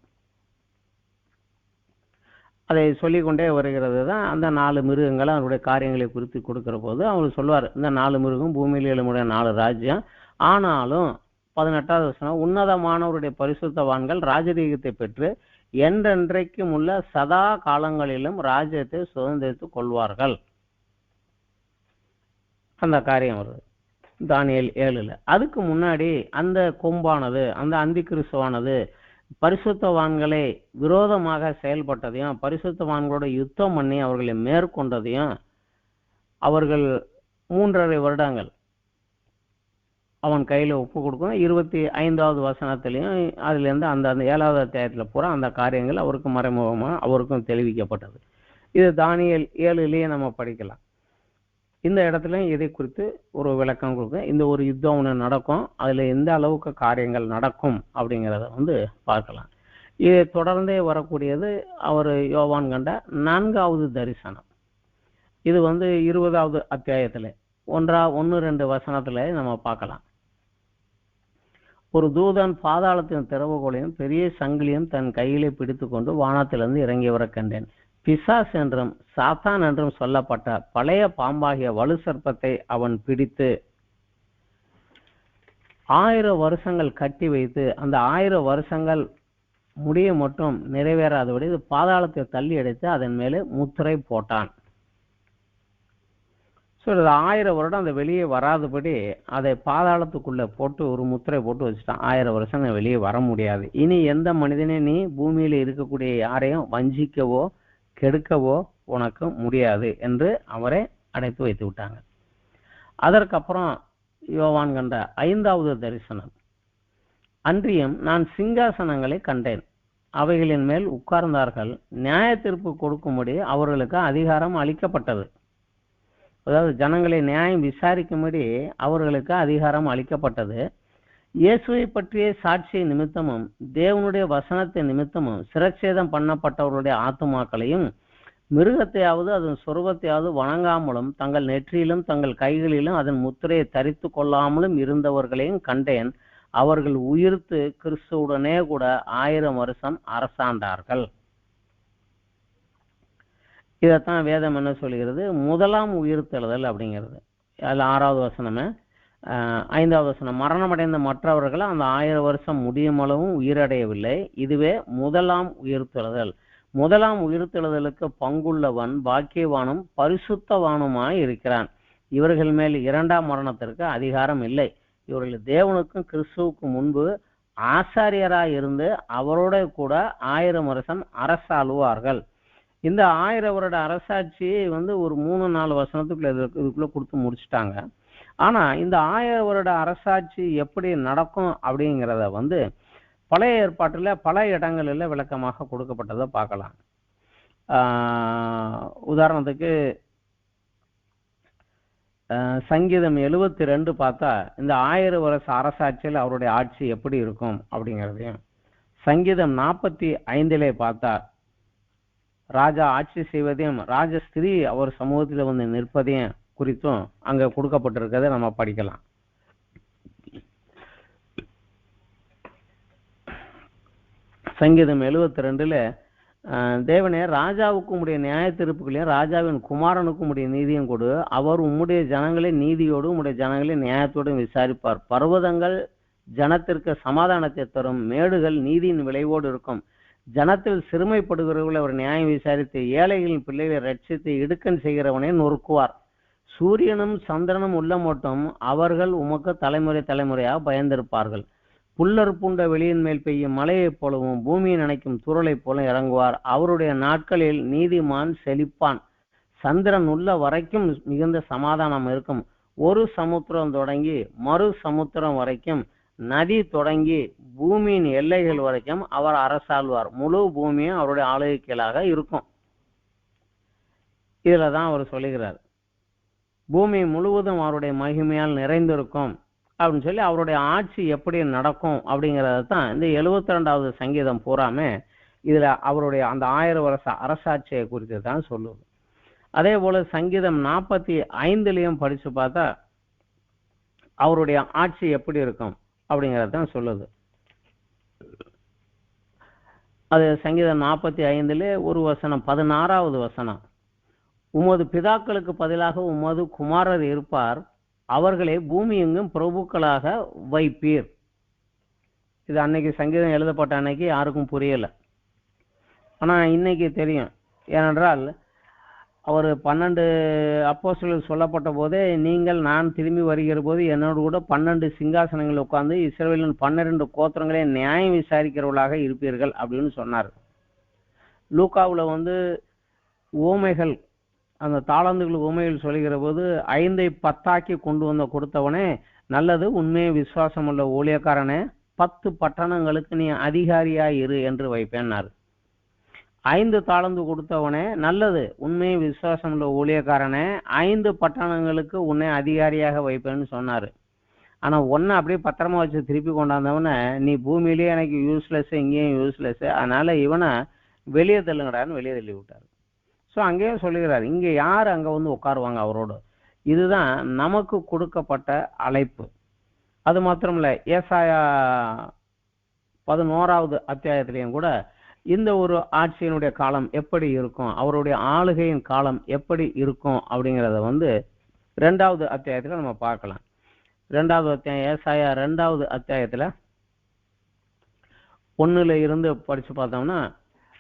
அதை சொல்லிக்கொண்டே வருகிறது தான் அந்த 4 மிருகங்களை அவருடைய காரியங்களை குறித்து கொடுக்கிற போது அவர் சொல்வார், இந்த 4 மிருகம் பூமியில் எழுமுடைய 4 ராஜ்யம். ஆனாலும் 18வது வசனம், உன்னதமானவருடைய பரிசுத்தவான்கள் ராஜரீகத்தை பெற்று என்றென்றைக்கும் உள்ள சதா காலங்களிலும் ராஜ்யத்தை சுதந்திரித்துக் கொள்வார்கள். அந்த காரியம் வருது தானியேல் 7ல். அதுக்கு முன்னாடி அந்த கொம்பானது, அந்த அந்தி கிறிஸ்துவானது பரிசுத்தவான்களை விரோதமாக செயல்பட்டதையும் பரிசுத்தவான்களோட யுத்தம் பண்ணி அவர்களை மேற்கொண்டதையும் அவர்கள் 3.5 வருடங்கள் அவன் கையில ஒப்பு கொடுக்கும். 25வது வசனத்திலையும் அதுல இருந்து அந்த 7வது அத்தியாயத்துல பூரா அந்த காரியங்கள் அவருக்கு மறைமுகமா அவருக்கும் தெளிவிக்கப்பட்டது. இது தானியேல் 7லேயே நம்ம படிக்கலாம். இந்த இடத்துல இதை குறித்து ஒரு விளக்கம் கொடுக்க, இந்த ஒரு யுத்தம் ஒன்று நடக்கும், அதுல எந்த அளவுக்கு காரியங்கள் நடக்கும் அப்படிங்கிறத பார்க்கலாம். இது தொடர்ந்தே வரக்கூடியது அவர் யோவான் கண்ட 4வது தரிசனம். இது 20வது அத்தியாயத்துல 1-2 வசனத்துல நம்ம பார்க்கலாம். ஒரு தூதன் பாதாளத்தின் திறவுகோலையும் பெரிய சங்கிலியும் தன் கையிலே பிடித்து கொண்டு வானத்திலிருந்து இறங்கி வர கண்டேன். பிசாஸ் என்றும் சாத்தான் என்றும் சொல்லப்பட்ட பழைய பாம்பாகிய வலு சர்ப்பத்தை அவன் பிடித்து 1000 வருஷங்கள் கட்டி வைத்து அந்த 1000 வருஷங்கள் முடிய மட்டும் நிறைவேறாதபடி பாதாளத்தை தள்ளி அடைத்து அதன் மேலே முத்திரை போட்டான். 1000 வருடம் அந்த வெளியே வராதபடி அதை பாதாளத்துக்குள்ள போட்டு ஒரு முத்திரை போட்டு வச்சுட்டான். 1000 வருஷம் வெளியே வர முடியாது. இனி எந்த மனிதனே நீ பூமியில இருக்கக்கூடிய யாரையும் வஞ்சிக்கவோ கெடுக்கவோ உனக்கு முடியாது என்று அவரை அடைத்து வைத்து விட்டாங்க. அதற்கப்புறம் யோவான் கண்ட 5வது தரிசனம். அன்றியும் நான் சிங்காசனங்களை கண்டேன், அவைகளின் மேல் உட்கார்ந்தார்கள், நியாய தீர்ப்பு கொடுக்கும்படி அவர்களுக்கு அதிகாரம் அளிக்கப்பட்டது. அதாவது ஜனங்களை நியாயம் விசாரிக்கும்படி அவர்களுக்கு அதிகாரம் அளிக்கப்பட்டது. இயேசுவை பற்றிய சாட்சிய நிமித்தமும் தேவனுடைய வசனத்தின் நிமித்தமும் சிரச்சேதம் பண்ணப்பட்டவர்களுடைய ஆத்துமாக்களையும் மிருகத்தையாவது அதன் சொருபத்தையாவது வணங்காமலும் தங்கள் நெற்றியிலும் தங்கள் கைகளிலும் அதன் முத்திரையை தரித்து கொள்ளாமலும் இருந்தவர்களையும் கண்டேன். அவர்கள் உயிர்த்து கிறிஸ்துவுடனே கூட 1000 வருஷம் அரசாண்டார்கள். இதைத்தான் வேதம் என்ன சொல்கிறது, முதலாம் உயிர்த்தெழுதல் அப்படிங்கிறது. அதில் 6வது வசனமே, 5வது வசனம், மரணமடைந்த மற்றவர்கள் அந்த 1000 வருஷம் முடியும் அளவும் உயிரடையவில்லை. இதுவே முதலாம் உயிர்த்தெழுதல். முதலாம் உயிர்த்தெழுதலுக்கு பங்குள்ளவன் பாக்கியவானும் பரிசுத்தவானுமாய் இருக்கிறான். இவர்கள் மேல் 2ஆம் மரணத்திற்கு அதிகாரம் இல்லை. இவர்கள் தேவனுக்கும் கிறிஸ்துவுக்கும் முன்பு ஆசாரியராய் இருந்து அவரோட கூட 1000 வருஷம் அரசாளுவார்கள். இந்த 1000 வருட அரசாட்சியை ஒரு 3-4 வசனத்துக்குள்ள இதுக்குள்ள கொடுத்து முடிச்சுட்டாங்க. ஆனா இந்த 1000 வருட அரசாட்சி எப்படி நடக்கும் அப்படிங்கிறத பழைய ஏற்பாட்டுல பல இடங்களில் விளக்கமாக கொடுக்கப்பட்டதை பார்க்கலாம். உதாரணத்துக்கு சங்கீதம் 72 பார்த்தா இந்த 1000 வருஷ அரசாட்சியில் அவருடைய ஆட்சி எப்படி இருக்கும் அப்படிங்கிறதையும், சங்கீதம் 45 பார்த்தா ராஜா ஆட்சி செய்வதையும் ராஜஸ்திரீ அவர் சமூகத்தில் நிற்பதையும் குறித்தும் அங்க கொடுக்கப்பட்டிருக்கிறத நம்ம படிக்கலாம். சங்கீதம் 72 தேவனே, ராஜாவுக்கு உம்முடைய நியாய தீர்ப்புகளையும் ராஜாவின் குமாரனுக்கு உம்முடைய நீதியும் கொடு. அவர் உம்முடைய ஜனங்களை நீதியோடு உம்முடைய ஜனங்களை நியாயத்தோடும் விசாரிப்பார். பர்வதங்கள் ஜனத்திற்கு சமாதானத்தை தரும், மேடுகள் நீதியின் விளைவோடு இருக்கும். ஜனத்தில் சிறுமைப்படுகிறவர்களை அவர் நியாயம் விசாரித்து ஏழைகளின் பிள்ளைகளை ரட்சித்து இடுக்கன் செய்கிறவனை நொறுக்குவார். சூரியனும் சந்திரனும் உள்ள மட்டும் அவர்கள் உமக்கு தலைமுறை தலைமுறையாக பயந்திருப்பார்கள். புல்லர் பூண்ட வெளியின் மேல் பெய்யும் மலையைப் போலவும் பூமியை நினைக்கும் துறளைப் போல இறங்குவார். அவருடைய நாட்களில் நீதிமான் செழிப்பான். சந்திரன் உள்ள வரைக்கும் மிகுந்த சமாதானம் இருக்கும். ஒரு சமுத்திரம் தொடங்கி மறு சமுத்திரம் வரைக்கும், நதி தொடங்கி பூமியின் எல்லைகள் வரைக்கும் அவர் அரசாழ்வார். முழு பூமியும் அவருடைய ஆளுகை கீழாக இருக்கும். இதுலதான் அவர் சொல்லுகிறார், பூமி முழுவதும் அவருடைய மகிமையால் நிறைந்திருக்கும் அப்படின்னு சொல்லி அவருடைய ஆட்சி எப்படி நடக்கும் அப்படிங்கிறத தான் இந்த 72வது சங்கீதம் பூராமே இதுல அவருடைய அந்த 1000 வருஷ அரசாட்சியை குறித்து தான் சொல்லுது. அதே போல சங்கீதம் 45 படிச்சு பார்த்தா அவருடைய ஆட்சி எப்படி இருக்கும் அப்படிங்கிறத தான் சொல்லுது. அது சங்கீதம் 45 ஒரு வசனம், 16வது வசனம், உமது பிதாக்களுக்கு பதிலாக உமது குமாரர் இருப்பார், அவர்களை பூமி எங்கும் பிரபுக்களாக வைப்பீர். இது அன்னைக்கு சங்கீதம் எழுதப்பட்ட அன்னைக்கு யாருக்கும் புரியல. ஆனா இன்னைக்கு தெரியும். ஏனென்றால் அவர் 12 அப்போஸ்தலர்கள் சொல்லப்பட்ட போதே, நீங்கள் நான் திரும்பி வருகிற போது என்னோடு கூட 12 சிங்காசனங்கள் உட்கார்ந்து இஸ்ரவேலின் 12 கோத்திரங்களை நியாயம் விசாரிக்கிறவர்களாக இருப்பீர்கள் அப்படின்னு சொன்னார். லூக்காவுல ஊமைகள், அந்த தாளந்துகள் ஊமைகள் சொல்லுகிற போது 5ஐ 10ஆக்கி கொண்டு கொடுத்தவனே, நல்லது, உண்மையை விசுவாசம் உள்ள ஊழியக்காரனே, 10 பட்டணங்களுக்கு நீ அதிகாரியாயிரு என்று வைப்பேன்னாரு. 5 தாளந்து கொடுத்தவனே, நல்லது, உண்மையை விசுவாசம் உள்ள ஊழியக்காரனே, 5 பட்டணங்களுக்கு உன்னை அதிகாரியாக வைப்பேன்னு சொன்னாரு. ஆனா ஒன்னு அப்படியே பத்திரமா வச்சு திருப்பி கொண்டாந்தவன, நீ பூமியிலேயே எனக்கு யூஸ்லெஸ், இங்கேயும் யூஸ்லெஸ், அதனால இவனை வெளியே தள்ளுங்கடான்னு வெளியே தள்ளி விட்டாரு. ஸோ அங்கேயும் சொல்லுகிறார், இங்கே யார் அங்கே உட்காருவாங்க அவரோடு. இதுதான் நமக்கு கொடுக்கப்பட்ட அழைப்பு. அது மாத்திரமில்ல, ஏசாயா 11வது அத்தியாயத்திலையும் கூட இந்த ஒரு ஆட்சியினுடைய காலம் எப்படி இருக்கும், அவருடைய ஆளுகையின் காலம் எப்படி இருக்கும் அப்படிங்கிறத 2வது அத்தியாயத்தில் நம்ம பார்க்கலாம். 2வது அத்தியாயம், ஏசாயா 2வது அத்தியாயத்தில் 1ல இருந்து படிச்சு பார்த்தோம்னா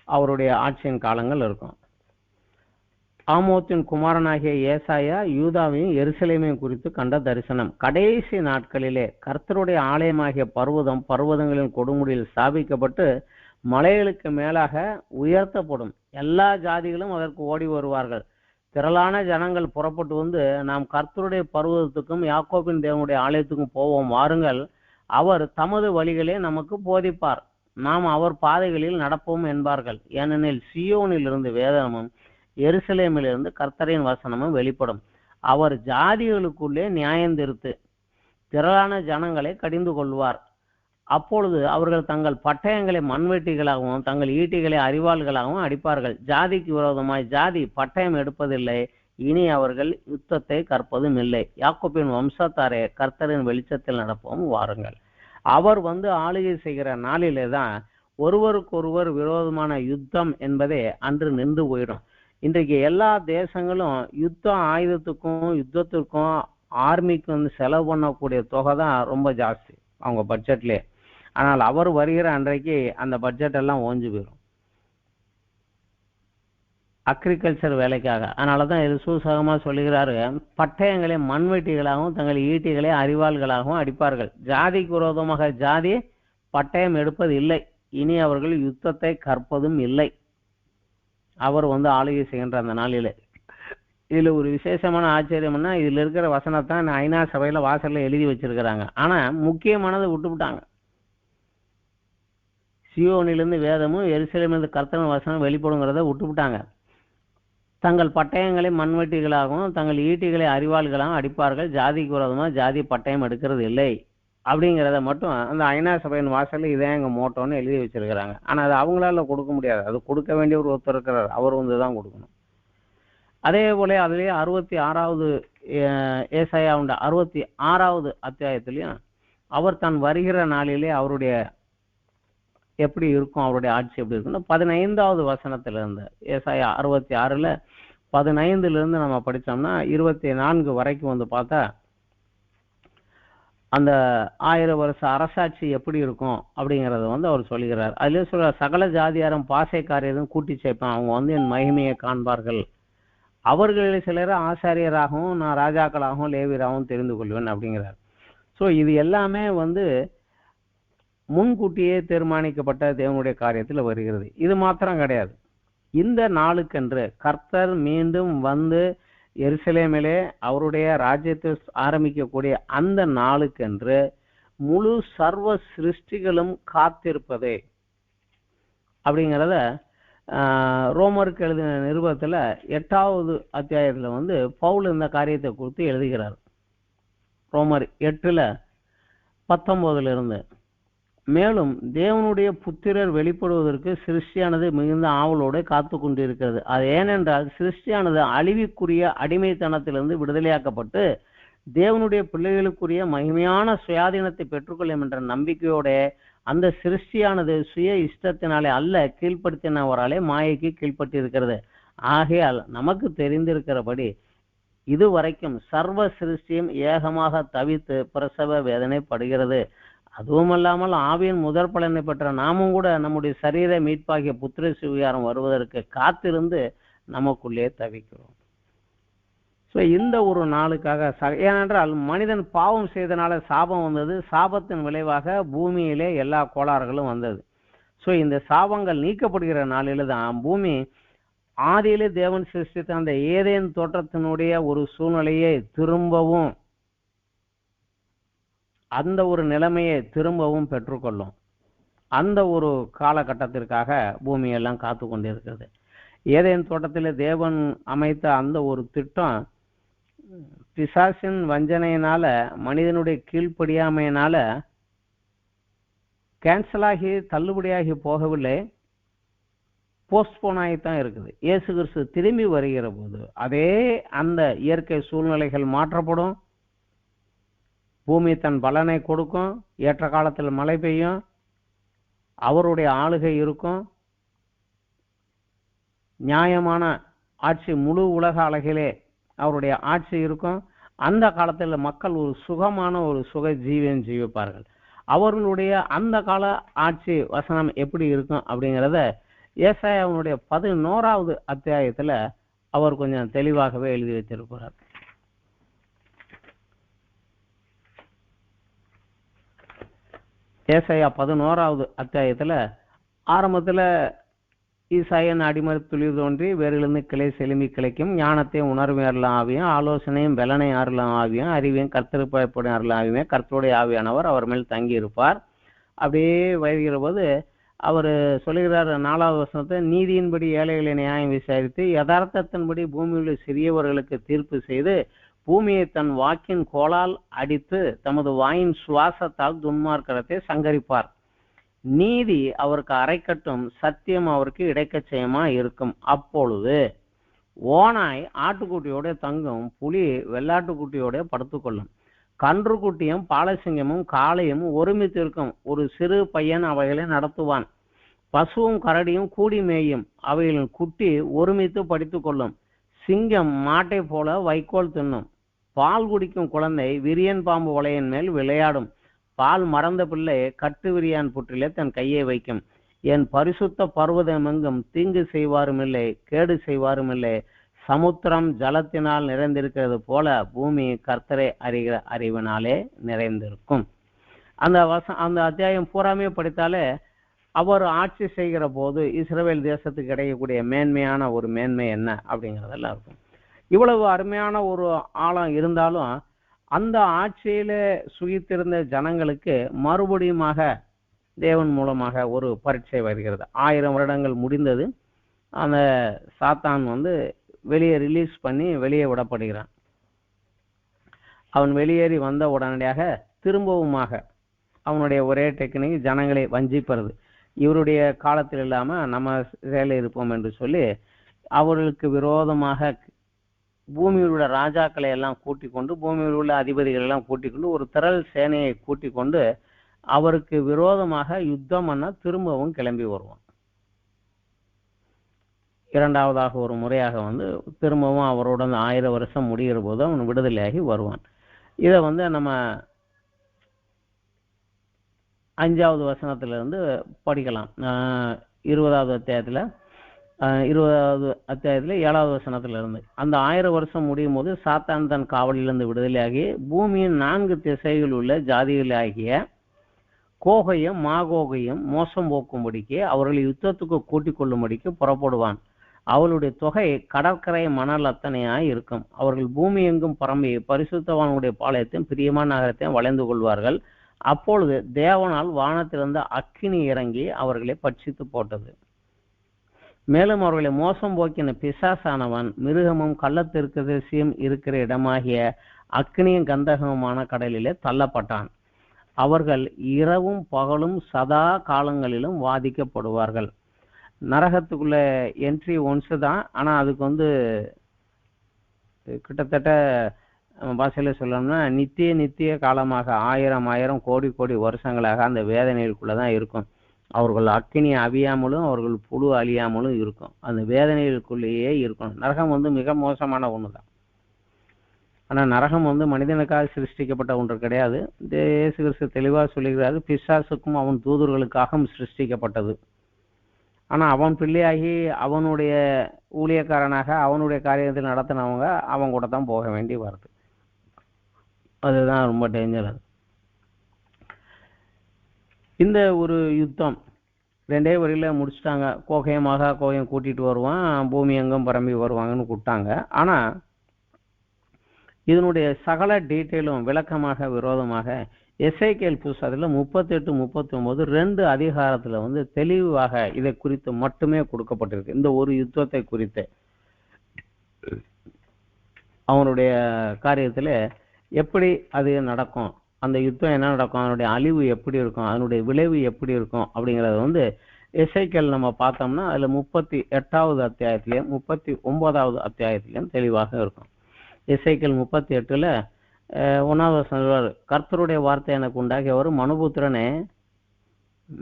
அவருடைய ஆட்சியின் காலங்கள் இருக்கும். ஆமோத்தின் குமாரனாகிய ஏசாயா யூதாவையும் எருசலேமையும் குறித்து கண்ட தரிசனம். கடைசி நாட்களிலே கர்த்தருடைய ஆலயமாகிய பர்வதங்களின் கொடுமுடியில் ஸ்தாபிக்கப்பட்டு மலைகளுக்கு மேலாக உயர்த்தப்படும். எல்லா ஜாதிகளும் அதற்கு ஓடி வருவார்கள். திரளான ஜனங்கள் புறப்பட்டு நாம் கர்த்தருடைய பர்வதத்துக்கும் யாக்கோபின் தேவனுடைய ஆலயத்துக்கும் போவோம், வாருங்கள், அவர் தமது வழிகளே நமக்கு போதிப்பார், நாம் அவர் பாதைகளில் நடப்போம் என்பார்கள். ஏனெனில் சியோனில் இருந்து வேதனமும் எருசலேமிலிருந்து கர்த்தரின் வசனமும் வெளிப்படும். அவர் ஜாதிகளுக்குள்ளே நியாயந்திருத்து திரளான ஜனங்களை கடிந்து கொள்வார். அப்பொழுது அவர்கள் தங்கள் பட்டயங்களை மண்வெட்டிகளாகவும் தங்கள் ஈட்டிகளை அரிவாள்களாகவும் அடிப்பார்கள். ஜாதிக்கு விரோதமாய் ஜாதி பட்டயம் எடுப்பதில்லை, இனி அவர்கள் யுத்தத்தை கற்பதும் இல்லை. யாக்கோபின் வம்சத்தாரே, கர்த்தரின் வெளிச்சத்தில் நடப்போம், வாருங்கள். அவர் ஆளுகை செய்கிற நாளிலே தான் ஒருவருக்கொருவர் விரோதமான யுத்தம் என்பதே அன்று நின்று போயிடும். இன்றைக்கு எல்லா தேசங்களும் யுத்தத்திற்கும் ஆர்மிக்கு வந்து செலவு பண்ணக்கூடிய தொகை தான் ரொம்ப ஜாஸ்தி அவங்க பட்ஜெட்லேயே. ஆனால் அவர் வருகிற அன்றைக்கு அந்த பட்ஜெட் எல்லாம் ஓஞ்சு போயிடும் அக்ரிகல்ச்சர் வேலைக்காக. அதனால தான் இது சூசகமாக சொல்லுகிறாரு, பட்டயங்களை மண்வெட்டிகளாகவும் தங்கள் ஈட்டிகளை அறிவாள்களாகவும் அடிப்பார்கள். ஜாதிக்கு விரோதமாக ஜாதி பட்டயம் எடுப்பது இல்லை, இனி அவர்கள் யுத்தத்தை கற்பதும் இல்லை. அவர் வந்து ஆளுகை செய்கின்ற அந்த நாளில் இதுல ஒரு விசேஷமான ஆச்சரியம்னா, இதுல இருக்கிற வசனத்தான் ஐநா சபையில வாசல்ல எழுதி வச்சிருக்கிறாங்க. ஆனா முக்கியமானதை விட்டுவிட்டாங்க. சியோனிலிருந்து வேதமும் எருசலேமிலிருந்து கர்த்தரின் வசனம் வெளிப்படுங்கிறத விட்டுவிட்டாங்க. தங்கள் பட்டயங்களை மண்வெட்டிகளாகவும் தங்கள் ஈட்டிகளை அறிவாள்களாகவும் அடிப்பார்கள். ஜாதிக்கு விரோதமாக ஜாதி பட்டயம் எடுக்கிறது இல்லை அப்படிங்கிறத மட்டும் அந்த ஐநா சபையின் வாசல்ல இதே எங்க மோட்டோன்னு எழுதி வச்சிருக்கிறாங்க. ஆனா அது அவங்களால கொடுக்க முடியாது, அது கொடுக்க வேண்டிய ஒரு ஒருத்தர் இருக்கிறார், அவர் வந்து தான் கொடுக்கணும். அதே போல அதுலேயே 66வது ஏசாயாவுண்ட 66வது அத்தியாயத்திலையும் அவர் தான் வருகிற நாளிலே அவருடைய எப்படி இருக்கும், அவருடைய ஆட்சி எப்படி இருக்குன்னு 15வது வசனத்துல இருந்து ஏசாயா 66ல 15ல இருந்து நம்ம படிச்சோம்னா 24 வரைக்கும் வந்து பார்த்தா அந்த 1000 வருஷ அரசாட்சி எப்படி இருக்கும் அப்படிங்கறத வந்து அவர் சொல்லுகிறார். அதுலேயே சொல்ற, சகல ஜாதியாரும் பாசைக்காரியரும் கூட்டி சேர்ப்பான், அவங்க வந்து என் மகிமையை காண்பார்கள். அவர்களில் சிலர் ஆசாரியராகவும் நான் ராஜாக்களாகவும் லேவியராகவும் தெரிந்து கொள்வேன் அப்படிங்கிறார். ஸோ இது எல்லாமே வந்து முன்கூட்டியே தீர்மானிக்கப்பட்ட தேவனுடைய காரியத்தில் வருகிறது. இது மாத்திரம் கிடையாது, இந்த நாளுக்கென்று கர்த்தர் மீண்டும் வந்து எருசலேமிலே அவருடைய ராஜ்யத்தை ஆரம்பிக்கக்கூடிய அந்த நாளுக்கென்று முழு சர்வ சிருஷ்டிகளும் காத்திருப்பதே அப்படிங்கிறத ரோமருக்கு எழுதின நிருபத்தில் 8வது அத்தியாயத்தில் வந்து பவுல் இந்த காரியத்தை குறித்து எழுதுகிறார். ரோமர் 8:19 மேலும் தேவனுடைய புத்திரர் வெளிப்படுவதற்கு சிருஷ்டியானது மிகுந்த ஆவலோடு காத்து கொண்டிருக்கிறது. அது ஏனென்றால் சிருஷ்டியானது அழிவுக்குரிய அடிமைத்தனத்திலிருந்து விடுதலையாக்கப்பட்டு தேவனுடைய பிள்ளைகளுக்குரிய மகிமையான சுயாதீனத்தை பெற்றுக்கொள்ளும் என்ற நம்பிக்கையோட அந்த சிருஷ்டியானது சுய இஷ்டத்தினாலே அல்ல, கீழ்ப்படுத்தினவராலே மாயைக்கு கீழ்பட்டு இருக்கிறது. ஆகையால் நமக்கு தெரிந்திருக்கிறபடி இதுவரைக்கும் சர்வ சிருஷ்டியும் ஏகமாக தவித்து பிரசவ வேதனைப்படுகிறது. அதுவுமல்லாமல் ஆவியின் முதற் பலனை பெற்ற நாமும் கூட நம்முடைய சரீர மீட்பாகிய புத்திர சுவிகாரம் வருவதற்கு காத்திருந்து நமக்குள்ளே தவிக்கிறோம். ஸோ இந்த ஒரு நாளுக்காக ஏனென்றால் மனிதன் பாவம் செய்தனால சாபம் வந்தது, சாபத்தின் விளைவாக பூமியிலே எல்லா கோளாறுகளும் வந்தது. ஸோ இந்த சாபங்கள் நீக்கப்படுகிற நாளில தான் பூமி ஆதியிலே தேவன் சிருஷ்டித்த அந்த ஏதேன் தோற்றத்தினுடைய ஒரு சூழ்நிலையை திரும்பவும் அந்த ஒரு நிலைமையை திரும்பவும் பெற்றுக்கொள்ளும். அந்த ஒரு காலகட்டத்திற்காக பூமியெல்லாம் காத்து கொண்டிருக்கிறது. ஏதேன் தோட்டத்திலே தேவன் அமைத்த அந்த ஒரு திட்டம் பிசாசின் வஞ்சனையினால மனிதனுடைய கீழ்ப்படியாமையினால கேன்சல் ஆகி தள்ளுபடியாகி போகவில்லை, போஸ்ட்போன் ஆகித்தான் இருக்குது. இயேசு கிறிஸ்து திரும்பி வருகிற போது அதே அந்த இயற்கை சூழ்நிலைகள் மாற்றப்படும், பூமி தன் பலனை கொடுக்கும், ஏற்ற காலத்தில் மழை பெய்யும், அவருடைய ஆளுகை இருக்கும், நியாயமான ஆட்சி முழு உலக அழகிலே அவருடைய ஆட்சி இருக்கும். அந்த காலத்தில் மக்கள் ஒரு சுகமான ஒரு சுக ஜீவன் ஜீவிப்பார்கள். அவர்களுடைய அந்த கால ஆட்சி வசனம் எப்படி இருக்கும் அப்படிங்கிறத ஏசாயாவுடைய 11வது அத்தியாயத்துல அவர் கொஞ்சம் தெளிவாகவே எழுதி வைத்திருக்கிறார். ஏசாயா 11வது அத்தியாயத்துல ஆரம்பத்துல ஈசாயன் அடிமர் துளிர் தோன்றி வேறிலிருந்து கிளை செலும்பி கிளைக்கும், ஞானத்தையும் உணர்வு அருளாம் ஆவியும் ஆலோசனையும் பலனை அருளாம் ஆவியும் அறிவையும் கர்த்தர் பயப்படும் அருளாம் ஆவியும் கர்த்தருடைய ஆவியானவர் அவர் மேல் தங்கி இருப்பார். அப்படியே வருகிற போது அவர் சொல்லுகிறார் 4வது வசனத்தை, நீதியின்படி ஏழைகளை நியாயம் விசாரித்து யதார்த்தத்தின்படி பூமியில் சிறியவர்களுக்கு தீர்ப்பு செய்து பூமியை தன் வாக்கின் கோலால் அடித்து தமது வாயின் சுவாசத்தால் துன்மார்க்கத்தை சங்கரிப்பார். நீதி அவருக்கு அரைக்கட்டும், சத்தியம் அவருக்கு இடைக்கச்சயமா இருக்கும். அப்பொழுது ஓனாய் ஆட்டுக்குட்டியோட தங்கும், புலி வெள்ளாட்டுக்குட்டியோட படுத்துக்கொள்ளும், கன்றுக்குட்டியும் பாலசிங்கமும் காளையும் ஒருமித்து இருக்கும், ஒரு சிறு பையன் அவைகளை நடத்துவான். பசுவும் கரடியும் கூடி மேயும், அவைகளின் குட்டி ஒருமித்து படித்து கொள்ளும். சிங்கம் மாட்டை போல வைக்கோல் தின்னும், பால் குடிக்கும் குழந்தை விரியன் பாம்பு வலையின் மேல் விளையாடும். பால் மறந்த பிள்ளை கட்டு விரியான் புற்றிலே தன் கையை வைக்கும். என் பரிசுத்த பர்வதமெங்கும் தீங்கு செய்வாருமில்லை, கேடு செய்வாருமில்லை. சமுத்திரம் ஜலத்தினால் நிறைந்திருக்கிறது போல பூமி கர்த்தரை அறிகிற அறிவினாலே நிறைந்திருக்கும். அந்த அத்தியாயம் பூராமே படித்தாலே அவர் ஆட்சி செய்கிற போது இஸ்ரவேல் தேசத்துக்கு கிடைக்கக்கூடிய மேன்மையான ஒரு மேன்மை என்ன அப்படிங்கிறதெல்லாம் இருக்கும். இவ்வளவு அருமையான ஒரு ஆழம் இருந்தாலும் அந்த ஆட்சியில சுகித்திருந்த ஜனங்களுக்கு மறுபடியுமாக தேவன் மூலமாக ஒரு பரீட்சை வருகிறது. 1000 வருடங்கள் முடிந்தது. அந்த சாத்தான் வெளியே ரிலீஸ் பண்ணி வெளியே விடப்படுகிறான். அவன் வெளியேறி வந்த உடனடியாக திரும்பவுமாக அவனுடைய ஒரே டெக்னிக் ஜனங்களை வஞ்சிப்பது. இவருடைய காலத்தில் இல்லாம நம்ம செயலில் இருப்போம் என்று சொல்லி அவர்களுக்கு விரோதமாக பூமியில் உள்ள ராஜாக்களை எல்லாம் கூட்டிக் கொண்டு, பூமியில் உள்ள அதிபதிகள் எல்லாம் கூட்டிக் கொண்டு, ஒரு திரள் சேனையை கூட்டிக் கொண்டு அவருக்கு விரோதமாக யுத்தம் பண்ண திரும்பவும் கிளம்பி வருவான். இரண்டாவதாக ஒரு முறையாக திரும்பவும் அவருடன் 1000 வருஷம் முடிகிற போது அவன் விடுதலையாகி வருவான். இதை நம்ம 5வது வசனத்திலிருந்து படிக்கலாம். 20வது அத்தியாயத்தில் 7வது வசனத்திலிருந்து. அந்த 1000 வருஷம் முடியும் போது சாத்தான் தன் காவலிலிருந்து விடுதலையாகி பூமியின் 4 திசைகளில் உள்ள ஜாதிகளாகிய கோகையும் மாகோகையும் மோசம் போக்கும்படிக்கு அவர்களை யுத்தத்துக்கு கூட்டிக் கொள்ளும்படிக்கு புறப்படுவான். அவளுடைய தொகை கடற்கரை மணல் அத்தனையாய் இருக்கும். அவர்கள் பூமி எங்கும் பரம்பி பரிசுத்தவானுடைய பாளையத்தையும் பிரியமான நகரத்தையும் வளைந்து கொள்வார்கள். அப்பொழுது தேவனால் வானத்திலிருந்து அக்கினி இறங்கி அவர்களை பட்சித்து போட்டது. மேலும் அவர்களை மோசம் போக்கின பிசாசானவன் மிருகமும் கள்ளத்திற்கதரிசியும் இருக்கிற இடமாகிய அக்கினியும் கந்தகமுமான கடலிலே தள்ளப்பட்டான். அவர்கள் இரவும் பகலும் சதா காலங்களிலும் வாதிக்கப்படுவார்கள். நரகத்துக்குள்ள என்ட்ரி ஒன்ஸு தான். ஆனால் அதுக்கு கிட்டத்தட்ட பாஷையில சொல்லணும்னா நித்திய காலமாக 1000 கோடி வருஷங்களாக அந்த வேதனைகளுக்குள்ளதான் இருக்கும். அவர்கள் அக்கினி அவியாமலும் அவர்கள் புழு அழியாமலும் இருக்கும். அந்த வேதனைகளுக்குள்ளேயே இருக்கணும். நரகம் மிக மோசமான ஒன்று தான். ஆனால் நரகம் மனிதனுக்காக சிருஷ்டிக்கப்பட்ட ஒன்று கிடையாது. இயேசு கிறிஸ்து தெளிவாக சொல்லுகிறாரு, பிசாசுக்கும் அவன் தூதர்களுக்காகவும் சிருஷ்டிக்கப்பட்டது. ஆனால் அவன் பிள்ளையாகி அவனுடைய ஊழியக்காரனாக அவனுடைய காரியத்தில் நடத்தினவங்க அவன் கூட தான் போக வேண்டி வருது. அதுதான் ரொம்ப டேஞ்சர். இந்த ஒரு யுத்தம் 2 வரியில முடிச்சுட்டாங்க. கோகையும் கூட்டிட்டு வருவான், பூமி எங்கும் பரம்பி வருவாங்கன்னு கூப்பிட்டாங்க. ஆனா இதனுடைய சகல டீட்டெயிலும் விளக்கமாக விரோதமாக எசேக்கியேல் புஸ்தகத்துல 38, 39 2 அதிகாரத்துல தெளிவாக இதை குறித்து மட்டுமே கொடுக்கப்பட்டிருக்கு. இந்த ஒரு யுத்தத்தை குறித்து அவனுடைய காரியத்துல எப்படி அது நடக்கும், அந்த யுத்தம் என்ன நடக்கும், அதனுடைய அழிவு எப்படி இருக்கும், அதனுடைய விளைவு எப்படி இருக்கும் அப்படிங்கிறது எசேக்கியேல் நம்ம பார்த்தோம்னா அதுல 38வது அத்தியாயத்திலையும் 39வது அத்தியாயத்திலையும் தெளிவாக இருக்கும். எசேக்கியேல் 38ல 1வது வசனம், கர்த்தருடைய வார்த்தை எனக்கு உண்டாகியவர் மனுபுத்திரனே,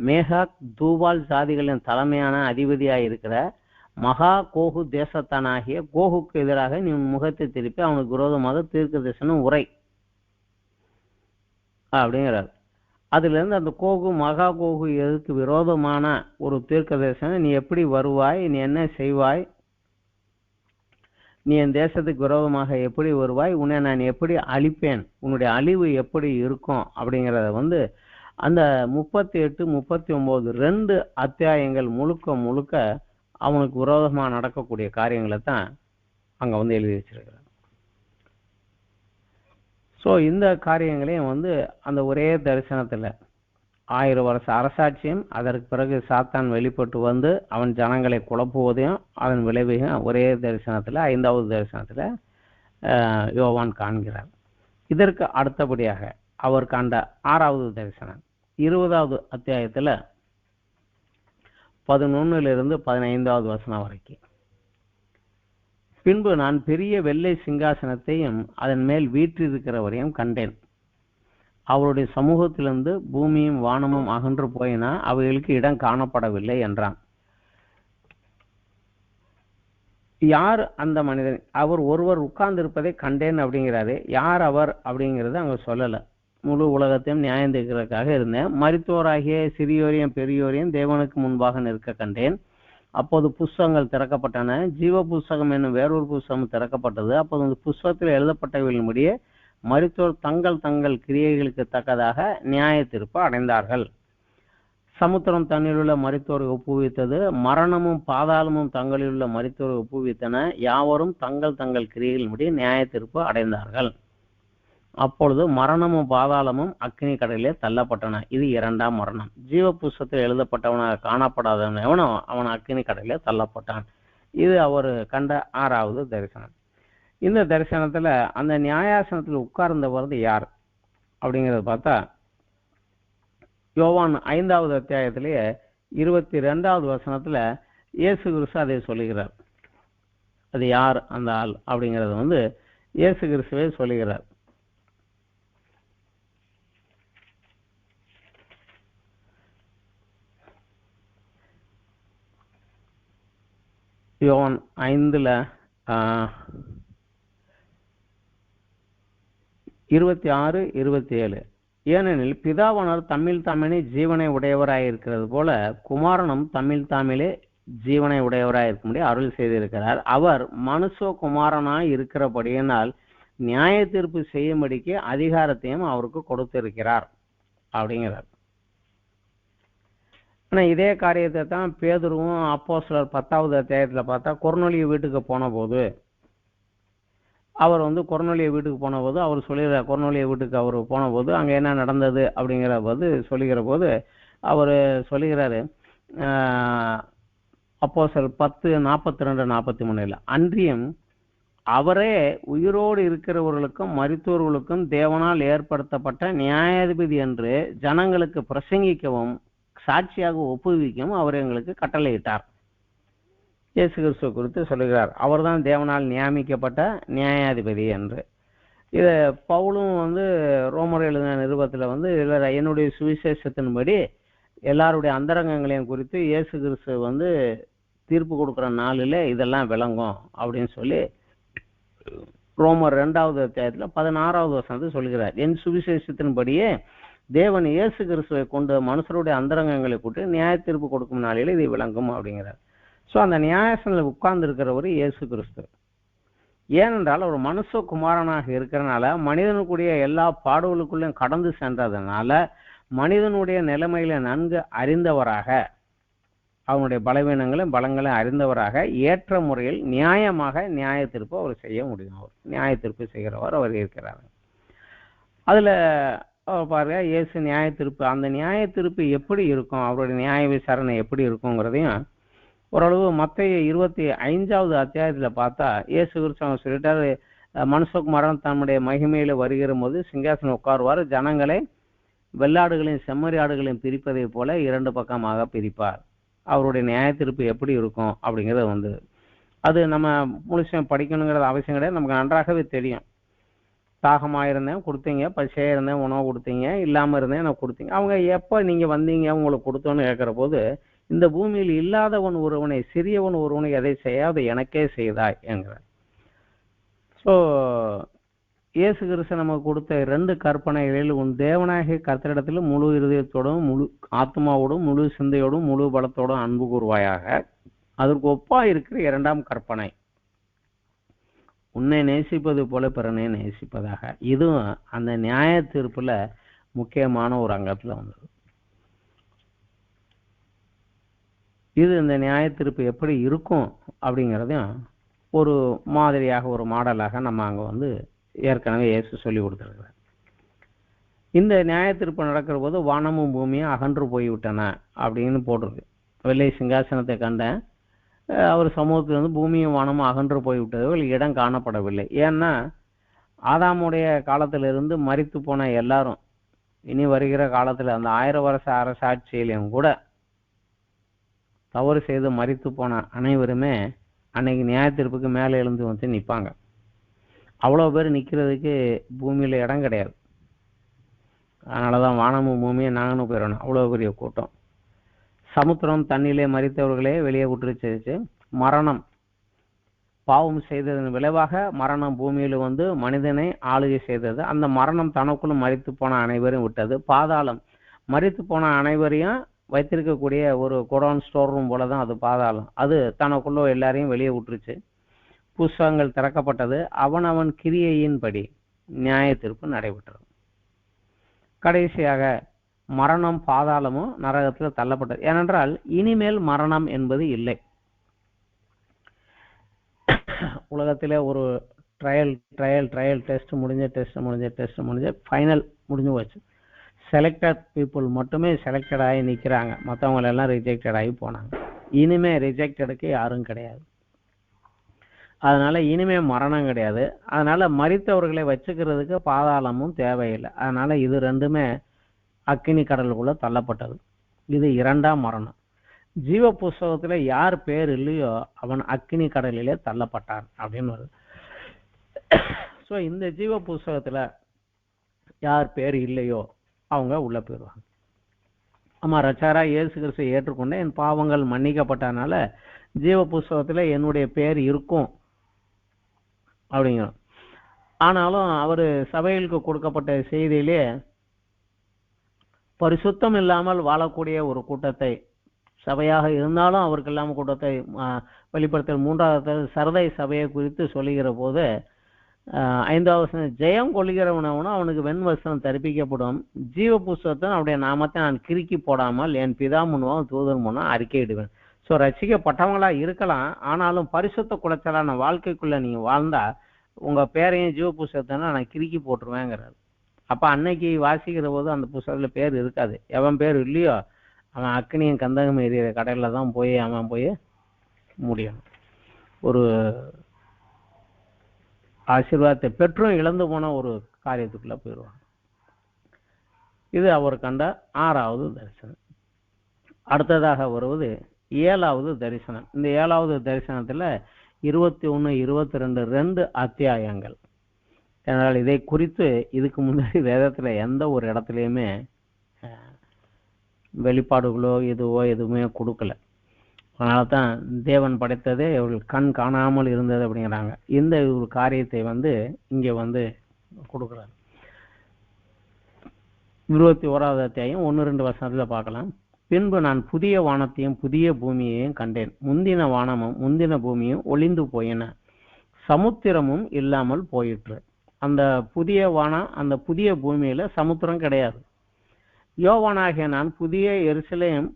மேகாக் தூபால் ஜாதிகளின் தலைமையான அதிபதியாக இருக்கிற மகா கோகு தேசத்தானாகிய கோகுக்கு எதிராக நீ முகத்தை திருப்பி அவனுக்கு விரோதமாக தீர்க்க தரிசனம் உரை அப்படிங்கிறார். அதுல இருந்து அந்த கோகு மகா கோகு எதுக்கு விரோதமான ஒரு தீர்க்க தரிசனம், நீ எப்படி வருவாய், நீ என்ன செய்வாய், நீ என் தேசத்துக்கு விரோதமாக எப்படி வருவாய், உன்னை நான் எப்படி அழிப்பேன், உன்னுடைய அழிவு எப்படி இருக்கும் அப்படிங்கிறத அந்த 38, 39 2 அத்தியாயங்கள் முழுக்க அவனுக்கு விரோதமாக நடக்கக்கூடிய காரியங்களை தான் அங்க எழுதி வச்சிருக்கிறார். ஸோ இந்த காரியங்களையும் அந்த ஒரே தரிசனத்துல 1000 வருஷ அரசாட்சியும் அதற்கு பிறகு சாத்தான் வெளிப்பட்டு அவன் ஜனங்களை குழப்புவதையும் அதன் விளைவையும் ஒரே தரிசனத்துல 5வது தரிசனத்துல யோவான் காண்கிறார். இதற்கு அடுத்தபடியாக அவர் காண்ட 6வது தரிசனம் 20வது அத்தியாயத்துல 11 15வது வசனம் வரைக்கும். பின்பு நான் பெரிய வெள்ளை சிங்காசனத்தையும் அதன் மேல் வீற்றிருக்கிறவரையும் கண்டேன். அவருடைய சமூகத்திலிருந்து பூமியும் வானமும் அகன்று போயினா அவைகளுக்கு இடம் காணப்படவில்லை என்றான். யார் அந்த மனிதன்? அவர் ஒருவர் உட்கார்ந்து இருப்பதை கண்டேன் அப்படிங்கிறாரு. யார் அவர் அப்படிங்கிறது அங்க சொல்லல. முழு உலகத்தையும் நியாயம் தீர்க்கிறதுக்காக இருந்தேன். மரித்தோராகிய சிறியோரையும் பெரியோரையும் தேவனுக்கு முன்பாக நிற்க கண்டேன். அப்போது புஸ்தகங்கள் திறக்கப்பட்டன. ஜீவ புஸ்தகம் என்னும் வேறொரு புஸ்தகம் திறக்கப்பட்டது. அப்போது அந்த புஸ்தகத்தில் எழுதப்பட்டவர்களின்படியே மரித்தோர் தங்கள் தங்கள் கிரியைகளுக்கு தக்கதாக நியாய தீர்ப்பு அடைந்தார்கள். சமுத்திரம் தன்னிலுள்ள மரித்தோரை ஒப்புவித்தது. மரணமும் பாதாளமும் தங்களிலுள்ள மரித்தோரை ஒப்புவித்தன. யாவரும் தங்கள் தங்கள் கிரியைகளின்படி நியாய தீர்ப்பு அடைந்தார்கள். அப்பொழுது மரணமும் பாதாளமும் அக்கினி கடலிலே தள்ளப்பட்டன. இது இரண்டாம் மரணம். ஜீவ புஸ்தகத்தில் எழுதப்பட்டவனாக காணப்படாதவன் எவனோ அவன் அக்கினி கடலிலே தள்ளப்பட்டான். இது அவர் கண்ட 6வது தரிசனம். இந்த தரிசனத்துல அந்த நியாயாசனத்தில் உட்கார்ந்தவர் யார் அப்படிங்கிறத பார்த்தா, யோவான் 5வது அத்தியாயத்திலேயே 22வது வசனத்துல இயேசு கிறிஸ்து அதை சொல்லுகிறார். அது யார் அந்த ஆள் அப்படிங்கிறது இயேசு கிறிஸ்துவே சொல்லுகிறார். யோவான் 5ல 26, 27. ஏனெனில் பிதாவானவர் தம்மில் தாமே ஜீவனை உடையவராயிருக்கிறது போல குமாரனும் தம்மில் தாமிலே ஜீவனை உடையவராயிருக்கும்படி அருள் செய்திருக்கிறார். அவர் மனுஷகுமாரனாய் இருக்கிறபடியினால் நியாய தீர்ப்பு செய்யும்படிக்கு அதிகாரத்தையும் அவருக்கு கொடுத்திருக்கிறார் அப்படிங்கிறார். ஆனா இதே காரியத்தை தான் பேதுருவும் அப்போஸ்தலர் 10வது அத்தியாயத்துல பார்த்தா, கொர்நேலியு வீட்டுக்கு போன போது அவர் கொர்நேலியு வீட்டுக்கு போன போது அவர் சொல்லுகிறார். கொர்நேலியு வீட்டுக்கு அவர் போன போது அங்க என்ன நடந்தது அப்படிங்கிற போது சொல்லுகிற போது அவர் சொல்லுகிறாரு, அப்போஸ்தலர் 10:42-43. அன்றியும் அவரே உயிரோடு இருக்கிறவர்களுக்கும் மரித்தோர்களுக்கும் தேவனால் ஏற்படுத்தப்பட்ட நியாயாதிபதி என்று ஜனங்களுக்கு பிரசங்கிக்கவும் சாட்சியாக ஒப்புவிக்கவும் அவர் எங்களுக்கு கட்டளையிட்டார். இயேசு கிறிஸ்துவ குறித்து சொல்லுகிறார். அவர்தான் தேவனால் நியமிக்கப்பட்ட நியாயாதிபதி என்று. இதை பவுலும் ரோமர் எழுதின நிருபத்தில் என்னுடைய சுவிசேஷத்தின்படி எல்லாருடைய அந்தரங்கங்களையும் குறித்து இயேசு கிறிஸ்து தீர்ப்பு கொடுக்குற நாளில் இதெல்லாம் விளங்கும் அப்படின்னு சொல்லி ரோமர் 2வது அத்தியாயத்தில் 16வது வசனத்தை சொல்கிறார். என் சுவிசேஷத்தின்படியே தேவன் இயேசு கிறிஸ்துவை கொண்டு மனுஷருடைய அந்தரங்கங்களை கூட்டி நியாய தீர்ப்பு கொடுக்கும் நாளில் இது விளங்கும் அப்படிங்கிறார். ஸோ அந்த நியாயசனில் உட்கார்ந்து இருக்கிறவர் இயேசு கிறிஸ்து. ஏனென்றால் அவர் மனுஷகுமாரனாக இருக்கிறனால, மனிதனுக்குரிய எல்லா பாடுகளுக்குள்ளும் கடந்து சென்றதுனால, மனிதனுடைய நிலைமைகளை நன்கு அறிந்தவராக, அவனுடைய பலவீனங்களையும் பலங்களையும் அறிந்தவராக ஏற்ற முறையில் நியாயமாக நியாய தீர்ப்பு அவர் செய்ய முடியும். அவர் நியாய தீர்ப்பு செய்கிறவர் அவர் இருக்கிறார். அதுல பாருங்க, இயேசு நியாய தீர்ப்பு, அந்த நியாய தீர்ப்பு எப்படி இருக்கும், அவருடைய நியாய விசாரணை எப்படி இருக்குங்கிறதையும் ஓரளவு மத்தேயு 25வது அத்தியாயத்துல பார்த்தா இயேசு கிறிஸ்து சொல்லிட்டாரு, மனுஷகுமாரன் தன்னுடைய மகிமையில வருகிற போது சிங்காசனம் உட்காருவார், ஜனங்களை வெள்ளாடுகளையும் செம்மறி ஆடுகளையும் பிரிப்பதை போல 2 பக்கமாக பிரிப்பார். அவருடைய நியாய தீர்ப்பு எப்படி இருக்கும் அப்படிங்கிறது அது நம்ம முழுசும் படிக்கணுங்கிறது அவசியம் கிடையாது. நமக்கு நன்றாகவே தெரியும். தாகமாக இருந்தேன் கொடுத்தீங்க, பசியாக இருந்தேன் உணவு கொடுத்தீங்க, இல்லாமல் இருந்தேன் எனக்கு கொடுத்தீங்க. அவங்க எப்போ நீங்கள் வந்தீங்க உங்களுக்கு கொடுத்தோன்னு கேட்குற போது, இந்த பூமியில் இல்லாதவன் ஒருவனை, சிறியவன் ஒருவனை எதை செய்யாது எனக்கே செய்தாய் என்கிறார். ஸோ இயேசு கிறிஸ்து நமக்கு கொடுத்த 2 கற்பனைகளில் உன் தேவனாகிய கர்த்தரிடத்தில் முழு இருதயத்தோடும் முழு ஆத்மாவோடும் முழு சிந்தையோடும் முழு பலத்தோடும் அன்பு கூறுவாயாக. அதற்கு ஒப்பா இருக்கிற 2ஆம் கற்பனை, உன்னை நேசிப்பது போல பிறனை நேசிப்பதாக. இதுவும் அந்த நியாய தீர்ப்புல முக்கியமான ஒரு அங்கத்துல வந்தது. இது இந்த நியாய தீர்ப்பு எப்படி இருக்கும் அப்படிங்கிறதையும் ஒரு மாதிரியாக, ஒரு மாடலாக நம்ம அங்க ஏற்கனவே இயேசு சொல்லி கொடுத்துருக்கிறார். இந்த நியாய தீர்ப்பு நடக்கிற போது வானமும் பூமியும் அகன்று போய்விட்டன அப்படின்னு போட்டிருக்கு. வெள்ளை சிங்காசனத்தை கண்டேன், அவர் சமூகத்தில் பூமியும் வானமும் அகன்று போய்விட்டது, இடம் காணப்படவில்லை. ஏன்னா ஆதாமுடைய காலத்திலிருந்து மரித்து போன எல்லாரும் இனி வருகிற காலத்தில் அந்த 1000 வருஷ அரசாட்சியிலையும் கூட தவறு செய்து மரித்து போன அனைவருமே அன்னைக்கு நியாய தீர்ப்புக்கு மேலே எழுந்து நிற்பாங்க. அவ்வளோ பேர் நிற்கிறதுக்கு பூமியில் இடம் கிடையாது. அதனாலதான் வானமும் பூமியும் நாங்கன்னு போயிடணும், அவ்வளோ பெரிய கூட்டம். சமுத்திரம் தண்ணியிலே மரித்தவர்களே வெளியே விட்டுருச்சு. மரணம் பாவம் செய்ததன் விளைவாக மரணம் பூமியில் வந்து மனிதனை ஆளுகை செய்தது. அந்த மரணம் தனக்குள்ளும் மரித்து போன அனைவரையும் விட்டது. பாதாளம் மரித்து போன அனைவரையும் வைத்திருக்கக்கூடிய ஒரு குடோன் ஸ்டோர் ரூம் போல தான் அது பாதாளம். அது தனக்குள்ள எல்லாரையும் வெளியே விட்டுருச்சு. புஸ்தகங்கள் திறக்கப்பட்டது. அவன் கிரியையின்படி நியாய தீர்ப்பு நடைபெற்றது. கடைசியாக மரணம் பாதாளமும் நரகத்தில் தள்ளப்பட்டது. ஏனென்றால் இனிமேல் மரணம் என்பது இல்லை. உலகத்திலே ஒரு ட்ரையல் டெஸ்ட் முடிஞ்ச ஃபைனல் முடிஞ்சு போச்சு. செலக்டட் பீப்புள் மட்டுமே செலக்டட் ஆகி நிற்கிறாங்க. மற்றவங்க எல்லாம் ரிஜெக்டட் ஆகி போனாங்க. இனிமே ரிஜெக்டடுக்கு யாரும் கிடையாது. அதனால இனிமே மரணம் கிடையாது. அதனால மரித்தவர்களை வச்சுக்கிறதுக்கு பாதாளமும் தேவையில்லை. அதனால இது ரெண்டுமே அக்கினி கடலுக்குள்ள தள்ளப்பட்டது. இது இரண்டாம் மரணம். ஜீவ புஸ்தகத்துல யார் பேர் இல்லையோ அவன் அக்கினி கடலிலே தள்ளப்பட்டான் அப்படின்னு வருது. ஸோ இந்த ஜீவ புஸ்தகத்துல யார் பேர் இல்லையோ அவங்க உள்ள போயிடுவாங்க. ஆமா, ரட்சகரா இயேசு கிறிஸ்துவை ஏற்றுக்கொண்டு என் பாவங்கள் மன்னிக்கப்பட்டதுனால ஜீவ புஸ்தகத்துல என்னுடைய பேர் இருக்கும் அப்படிங்கிறோம். ஆனாலும் அவர் சபைகளுக்கு கொடுக்கப்பட்ட செய்தியிலே பரிசுத்தம் இல்லாமல் வாழக்கூடிய ஒரு கூட்டத்தை, சபையாக இருந்தாலும் அவருக்கு இல்லாமல் கூட்டத்தை வெளிப்படுத்தல் 3வது சரதை சபையை குறித்து சொல்லுகிற போது 5வது ஜெயம் கொள்கிறவனவனும் அவனுக்கு வெண்வசனம் தரிப்பிக்கப்படும். ஜீவ புஸ்தகத்தை அவருடைய நாமத்தை நான் கிறுக்கி போடாமல் என் பிதா முன்னும் தூதர் முன்னும் அறிக்கையிடுவேன். ஸோ ரட்சிக்கப்பட்டவங்களா இருக்கலாம், ஆனாலும் பரிசுத்த குலைச்சலான வாழ்க்கைக்குள்ள நீங்க வாழ்ந்தா உங்க பேரையும் ஜீவ புஸ்தகத்தை நான் கிறுக்கி போட்டுருவேங்கிறாரு. அப்ப அன்னைக்கு வாசிக்கிற போது அந்த புஸ்தகத்துல பேர் இருக்காது. எவன் பேர் இல்லையோ அவன் அக்னியும் கந்தகம் எறிகிற கடையில தான் போய் அவன் போய் முடியணும். ஒரு ஆசீர்வாதத்தை பெற்றும் இழந்து போன ஒரு காரியத்துக்குள்ள போயிடுவான். இது அவர் கண்ட 6வது தரிசனம். அடுத்ததாக வருவது 7வது தரிசனம். இந்த 7வது தரிசனத்துல 21, 22 2 அத்தியாயங்கள். அதனால் இதை குறித்து இதுக்கு முன்னாடி வேதத்துல எந்த ஒரு இடத்துலையுமே வெளிப்பாடுகளோ எதுவுமே கொடுக்கல. அதனால தான் தேவன் படைத்ததே இவர்கள் கண் காணாமல் இருந்தது அப்படிங்கிறாங்க. இந்த ஒரு காரியத்தை வந்து இங்க வந்து கொடுக்குறாரு. 21வது அத்தியாயம் 1-2 வசனத்துல பார்க்கலாம். பின்பு நான் புதிய வானத்தையும் புதிய பூமியையும் கண்டேன். முந்தின வானமும் முந்தின பூமியும் ஒளிந்து போயின, சமுத்திரமும் இல்லாமல் போயிற்று. அந்த புதிய வானம், அந்த புதிய பூமியில சமுத்திரம் கிடையாது. யோவானாகிய நான் புதிய எருசலேம்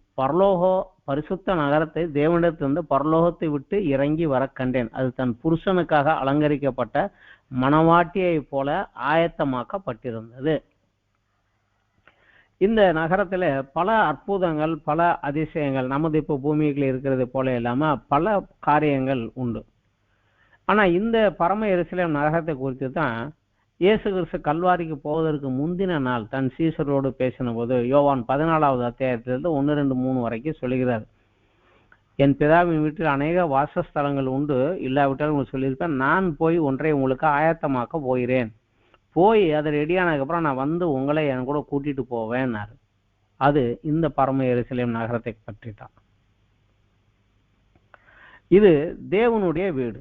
பரிசுத்த நகரத்தை தேவனிடத்திலிருந்து பரலோகத்தை விட்டு இறங்கி வர கண்டேன். அது தன் புருஷனுக்காக அலங்கரிக்கப்பட்ட மணவாட்டியை போல ஆயத்தமாக்கப்பட்டிருந்தது. இந்த நகரத்துல பல அற்புதங்கள், பல அதிசயங்கள், நமது இப்போ பூமியில் இருக்கிறது போல இல்லாம பல காரியங்கள் உண்டு. ஆனா இந்த பரம எருசலேம் நகரத்தை குறித்து தான் இயேசு கிறிஸ்து கல்வாரிக்கு போவதற்கு முந்தின நாள் தன் சீசரோடு பேசின போது யோவான் 14வது அத்தியாயத்திலிருந்து 1, 2, 3 வரைக்கும் சொல்லுகிறார். என் பிதாவின் வீட்டில் அநேக வாசஸ்தலங்கள் உண்டு, இல்லாவிட்டால் உங்களுக்கு சொல்லியிருப்பேன். நான் போய் ஒன்றை உங்களுக்கு ஆயத்தமாக்க போகிறேன். போய் அது ரெடியானதுக்கப்புறம் நான் வந்து உங்களை என் கூட கூட்டிட்டு போவேன்னாரு. அது இந்த பரம எருசலேம் நகரத்தை பற்றி தான். இது தேவனுடைய வீடு.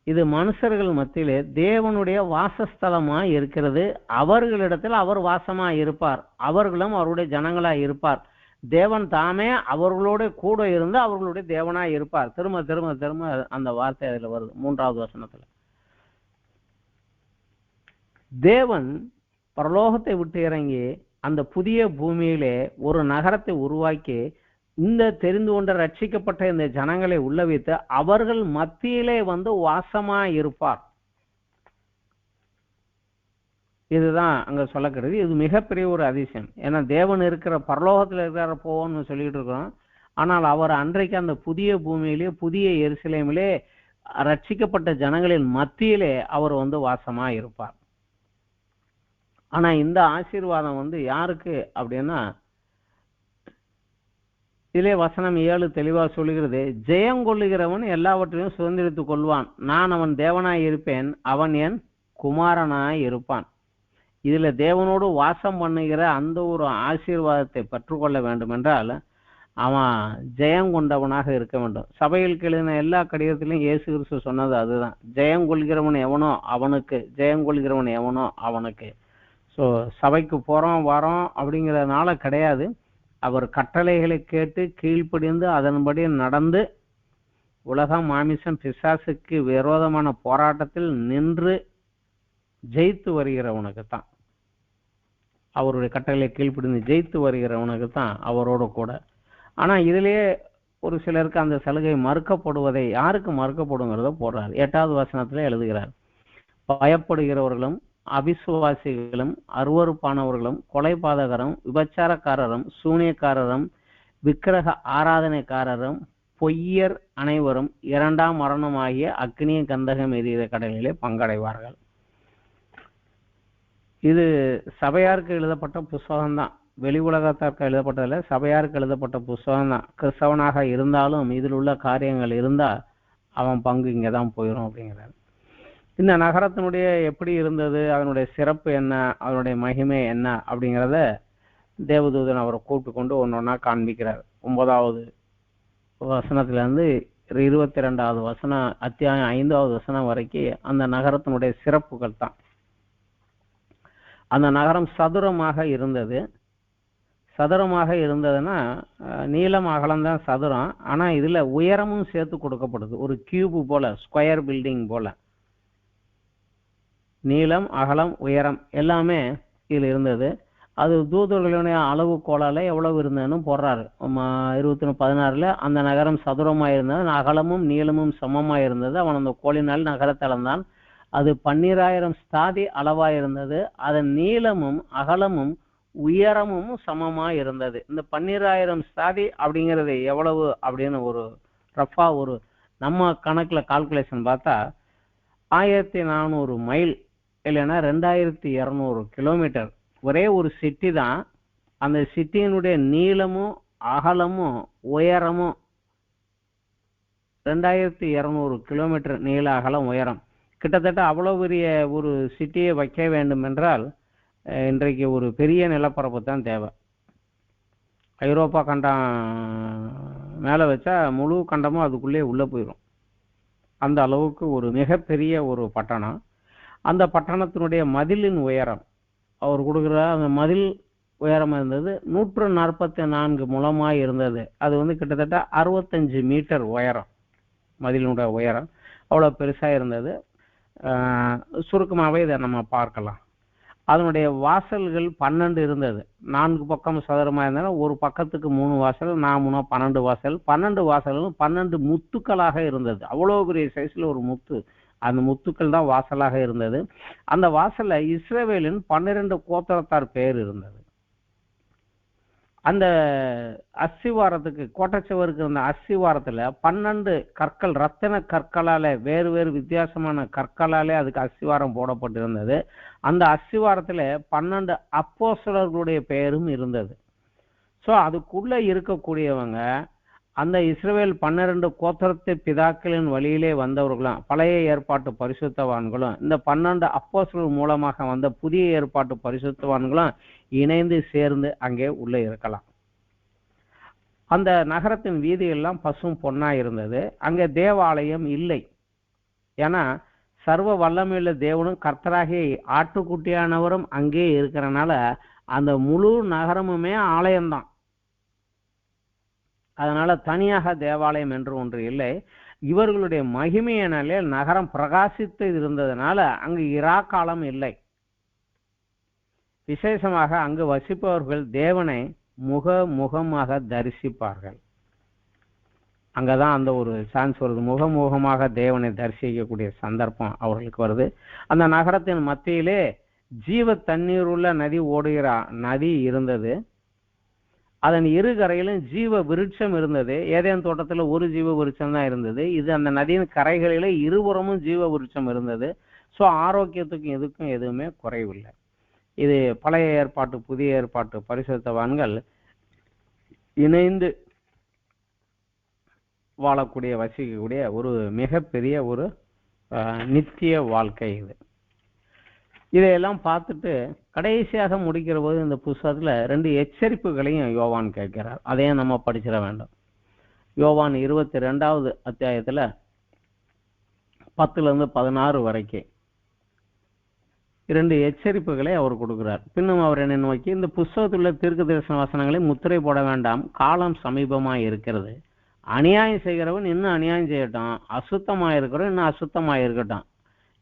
இது மனுஷர்கள் மத்தியிலே தேவனுடைய வாசஸ்தலமா இருக்கிறது. அவர்களிடத்தில் அவர் வாசமா இருப்பார், அவர்களும் அவருடைய ஜனங்களா இருப்பார். தேவன் தாமே அவர்களோட கூட இருந்து அவர்களுடைய தேவனா இருப்பார். திரும்ப திரும்ப திரும்ப அந்த வார்த்தை அதுல வருது 3வது வசனத்துல. தேவன் பரலோகத்தை விட்டு இறங்கி அந்த புதிய பூமியிலே ஒரு நகரத்தை உருவாக்கி இந்த தெரிந்து கொண்ட ரட்சிக்கப்பட்ட இந்த ஜனங்களை உள்ள வைத்து அவர்கள் மத்தியிலே வந்து வாசமா இருப்பார். இதுதான் அங்க சொல்லக்கிறது. இது மிகப்பெரிய ஒரு அதிசயம். ஏன்னா தேவன் இருக்கிற பரலோகத்துல இருக்கிற போவோம்னு சொல்லிட்டு இருக்கிறோம். ஆனால் அவர் அன்றைக்கு அந்த புதிய பூமியிலே புதிய எருசலேமிலே ரட்சிக்கப்பட்ட ஜனங்களின் மத்தியிலே அவர் வந்து வாசமா இருப்பார். ஆனா இந்த ஆசீர்வாதம் வந்து யாருக்கு அப்படின்னா, இதிலே வசனம் 7 தெளிவா சொல்லுகிறது. ஜெயங்கொள்ளுகிறவன் எல்லாவற்றையும் சுதந்திரித்துக் கொள்வான். நான் அவன் தேவனாய் இருப்பேன், அவன் என் குமாரனாய் இருப்பான். இதுல தேவனோடு வாசம் பண்ணுகிற அந்த ஒரு ஆசீர்வாதத்தை பெற்றுக்கொள்ள வேண்டும் என்றால் அவன் ஜெயம் கொண்டவனாக இருக்க வேண்டும். சபைகளுக்கு எழுதின எல்லா கடிதத்திலும் இயேசு கிறிஸ்து சொன்னது அதுதான். ஜெயம் கொள்கிறவன் எவனோ அவனுக்கு, ஜெயம் கொள்கிறவன் எவனோ அவனுக்கு. ஸோ சபைக்கு போறோம் வரோம் அப்படிங்கிறதுனால கிடையாது. அவர் கட்டளைகளை கேட்டு கீழ்ப்படிந்து அதன்படி நடந்து உலகம் மாமிசம் பிசாசுக்கு விரோதமான போராட்டத்தில் நின்று ஜெயித்து வருகிறவனுக்கு தான், அவருடைய கட்டளை கீழ்ப்படிந்து ஜெயித்து வருகிறவனுக்கு தான் அவரோட கூட. ஆனா இதுலயே ஒரு சிலருக்கு அந்த சலுகை மறுக்கப்படுவதை, யாருக்கு மறுக்கப்படுங்கிறத போடுறார். 8வது வசனத்துல எழுதுகிறார், பயப்படுகிறவர்களும் அவிசுவாசிகளும் அருவருப்பானவர்களும் கொலைபாதகரும் விபச்சாரக்காரரும் சூனியக்காரரும் விக்கிரக ஆராதனைக்காரரும் பொய்யர் அனைவரும் 2ஆம் மரணமாகிய அக்னிய கந்தகம் எரிகிற கடலிலே பங்கடைவார்கள். இது சபையாருக்கு எழுதப்பட்ட புஸ்தகம்தான், வெளி உலகத்தாருக்கு எழுதப்பட்டதில்ல, சபையாருக்கு எழுதப்பட்ட புஸ்தகம் தான். கிறிஸ்தவனாக இருந்தாலும் இதில் உள்ள காரியங்கள் இருந்தா அவன் பங்கு இங்கதான் போயிடும் அப்படிங்கிறார். இந்த நகரத்தினுடைய எப்படி இருந்தது, அதனுடைய சிறப்பு என்ன, அதனுடைய மகிமை என்ன அப்படிங்கிறத தேவதூதன் அவரை கூப்பிட்டு கொண்டு ஒன்னொன்னா காண்பிக்கிறார். 9வது வசனத்திலிருந்து 22வது வசனம், அத்தியாயம் 5வது வசனம் வரைக்கும் அந்த நகரத்தினுடைய சிறப்புகள் தான். அந்த நகரம் சதுரமாக இருந்தது. சதுரமாக இருந்ததுன்னா நீளம் அகலம்தான் சதுரம், ஆனா இதுல உயரமும் சேர்த்து கொடுக்கப்படுது. ஒரு கியூப் போல, ஸ்கொயர் பில்டிங் போல நீளம் அகலம் உயரம் எல்லாமே இதில் இருந்தது. அது தூதர்களுடைய அளவு கோலால எவ்வளவு இருந்ததுன்னு போடுறாரு. 21:16 அந்த நகரம் சதுரமா இருந்தது, அகலமும் நீளமும் சமமா இருந்தது. அவன் அந்த கோலினால் நகரத்தை அளந்தான். அது 12,000 ஸ்தாதி அளவா இருந்தது. அதன் நீளமும் அகலமும் உயரமும் சமமா இருந்தது. இந்த 12,000 ஸ்தாதி அப்படிங்கிறது எவ்வளவு அப்படின்னு ஒரு ரஃபா ஒரு நம்ம கணக்குல கால்குலேஷன் பார்த்தா 1400 மைல் இல்லைன்னா 2200 கிலோமீட்டர். ஒரே ஒரு சிட்டி தான். அந்த சிட்டியினுடைய நீளமும் அகலமும் உயரமும் 2200 கிலோமீட்டர் நீள அகலம் உயரம். கிட்டத்தட்ட அவ்வளவு பெரிய ஒரு சிட்டியை வைக்க வேண்டும் என்றால் இன்றைக்கு ஒரு பெரிய நிலப்பரப்பு தான் தேவை. ஐரோப்பா கண்டம் மேலே வச்சா முழு கண்டமும் அதுக்குள்ளே உள்ள போயிடும். அந்த அளவுக்கு ஒரு மிகப்பெரிய ஒரு பட்டணம். அந்த பட்டணத்தினுடைய மதிலின் உயரம், அவர் கொடுக்குற அந்த மதில் உயரம் இருந்தது 144 முழமாய் இருந்தது. அது கிட்டத்தட்ட 65 மீட்டர் உயரம். மதிலினுடைய உயரம் அவ்வளோ பெருசா இருந்தது. சுருக்கமாகவே இதை நம்ம பார்க்கலாம். அதனுடைய வாசல்கள் 12 இருந்தது. 4 பக்கம் சதுரமா இருந்தாலும் ஒரு பக்கத்துக்கு 3 வாசல், 12 வாசல். 12 வாசல்களும் 12 முத்துக்களாக இருந்தது. அவ்வளோ பெரிய சைஸ்ல ஒரு முத்து, அந்த முத்துக்கள் தான் வாசலாக இருந்தது. அந்த வாசல்ல இஸ்ரவேலின் 12 கோத்திரத்தார் பெயர் இருந்தது. அந்த அஸ்திவாரத்துக்கு, கோட்டச்சுவருக்கு இருந்த அஸ்திவாரத்துல 12 கற்கள், ரத்தின கற்களாலே, வேறு வேறு வித்தியாசமான கற்களாலே அதுக்கு அஸ்திவாரம் போடப்பட்டிருந்தது. அந்த அஸ்திவாரத்துல 12 அப்போஸ்தலர்களுடைய பெயரும் இருந்தது. ஸோ அதுக்குள்ள இருக்கக்கூடியவங்க அந்த இஸ்ரவேல் 12 கோத்திரத்து பிதாக்களின் வழியிலே வந்தவர்களும் பழைய ஏற்பாட்டு பரிசுத்தவான்களும் இந்த 12 அப்போஸ்தலர்கள் மூலமாக வந்த புதிய ஏற்பாட்டு பரிசுத்தவான்களும் இணைந்து சேர்ந்து அங்கே உள்ளே இருக்கலாம். அந்த நகரத்தின் வீதியெல்லாம் பசும் பொன்னா இருந்தது. அங்கே தேவாலயம் இல்லை. ஏன்னா சர்வ வல்லமையுள்ள தேவனும் கர்த்தராகிய ஆட்டுக்குட்டியானவரும் அங்கே இருக்கிறனால அந்த முழு நகரமுமே ஆலயம்தான். அதனால தனியாக தேவாலயம் என்று ஒன்று இல்லை. இவர்களுடைய மகிமையினாலே நகரம் பிரகாசித்து இருந்ததுனால அங்கு இராக்காலம் இல்லை. விசேஷமாக அங்கு வசிப்பவர்கள் தேவனை முகமாக தரிசிப்பார்கள். அங்கதான் அந்த ஒரு சான்ஸ் வருது, முகமாக தேவனை தரிசிக்கக்கூடிய சந்தர்ப்பம் அவர்களுக்கு வருது. அந்த நகரத்தின் மத்தியிலே ஜீவ தண்ணீர் உள்ள நதி ஓடுகிற நதி இருந்தது. அதன் இரு கரையிலும் ஜீவ விருட்சம் இருந்தது. ஏதேன் தோட்டத்துல ஒரு ஜீவ விருட்சம் தான் இருந்தது. இது அந்த நதியின் கரைகளில இருபுறமும் ஜீவ விருட்சம் இருந்தது. ஸோ ஆரோக்கியத்துக்கும் இதுக்கும் எதுவுமே குறைவில்லை. இது பழைய ஏற்பாட்டு புதிய ஏற்பாட்டு பரிசுத்தவான்கள் இணைந்து வாழக்கூடிய வசிக்கக்கூடிய ஒரு மிகப்பெரிய ஒரு நித்திய வாழ்க்கை இது. இதையெல்லாம் பார்த்துட்டு கடைசியாக முடிக்கிற போது இந்த புஸ்தகத்துல 2 எச்சரிப்புகளையும் யோவான் கேட்கிறார். அதையும் நம்ம படிச்சிட வேண்டும். யோவான் 22வது அத்தியாயத்துல 10-16 வரைக்கும் 2 எச்சரிப்புகளை அவர் கொடுக்கிறார். பின்னும் அவர் என்ன நோக்கி, இந்த புஸ்தகத்துள்ள தீர்க்க தரிசன வசனங்களை முத்திரை போட வேண்டாம், காலம் சமீபமாய் இருக்கிறது. அநியாயம் செய்கிறவன் இன்னும் அநியாயம் செய்யட்டும், அசுத்தமாய் இருக்கிறவன் இன்னும் அசுத்தமாய் இருக்கட்டும்,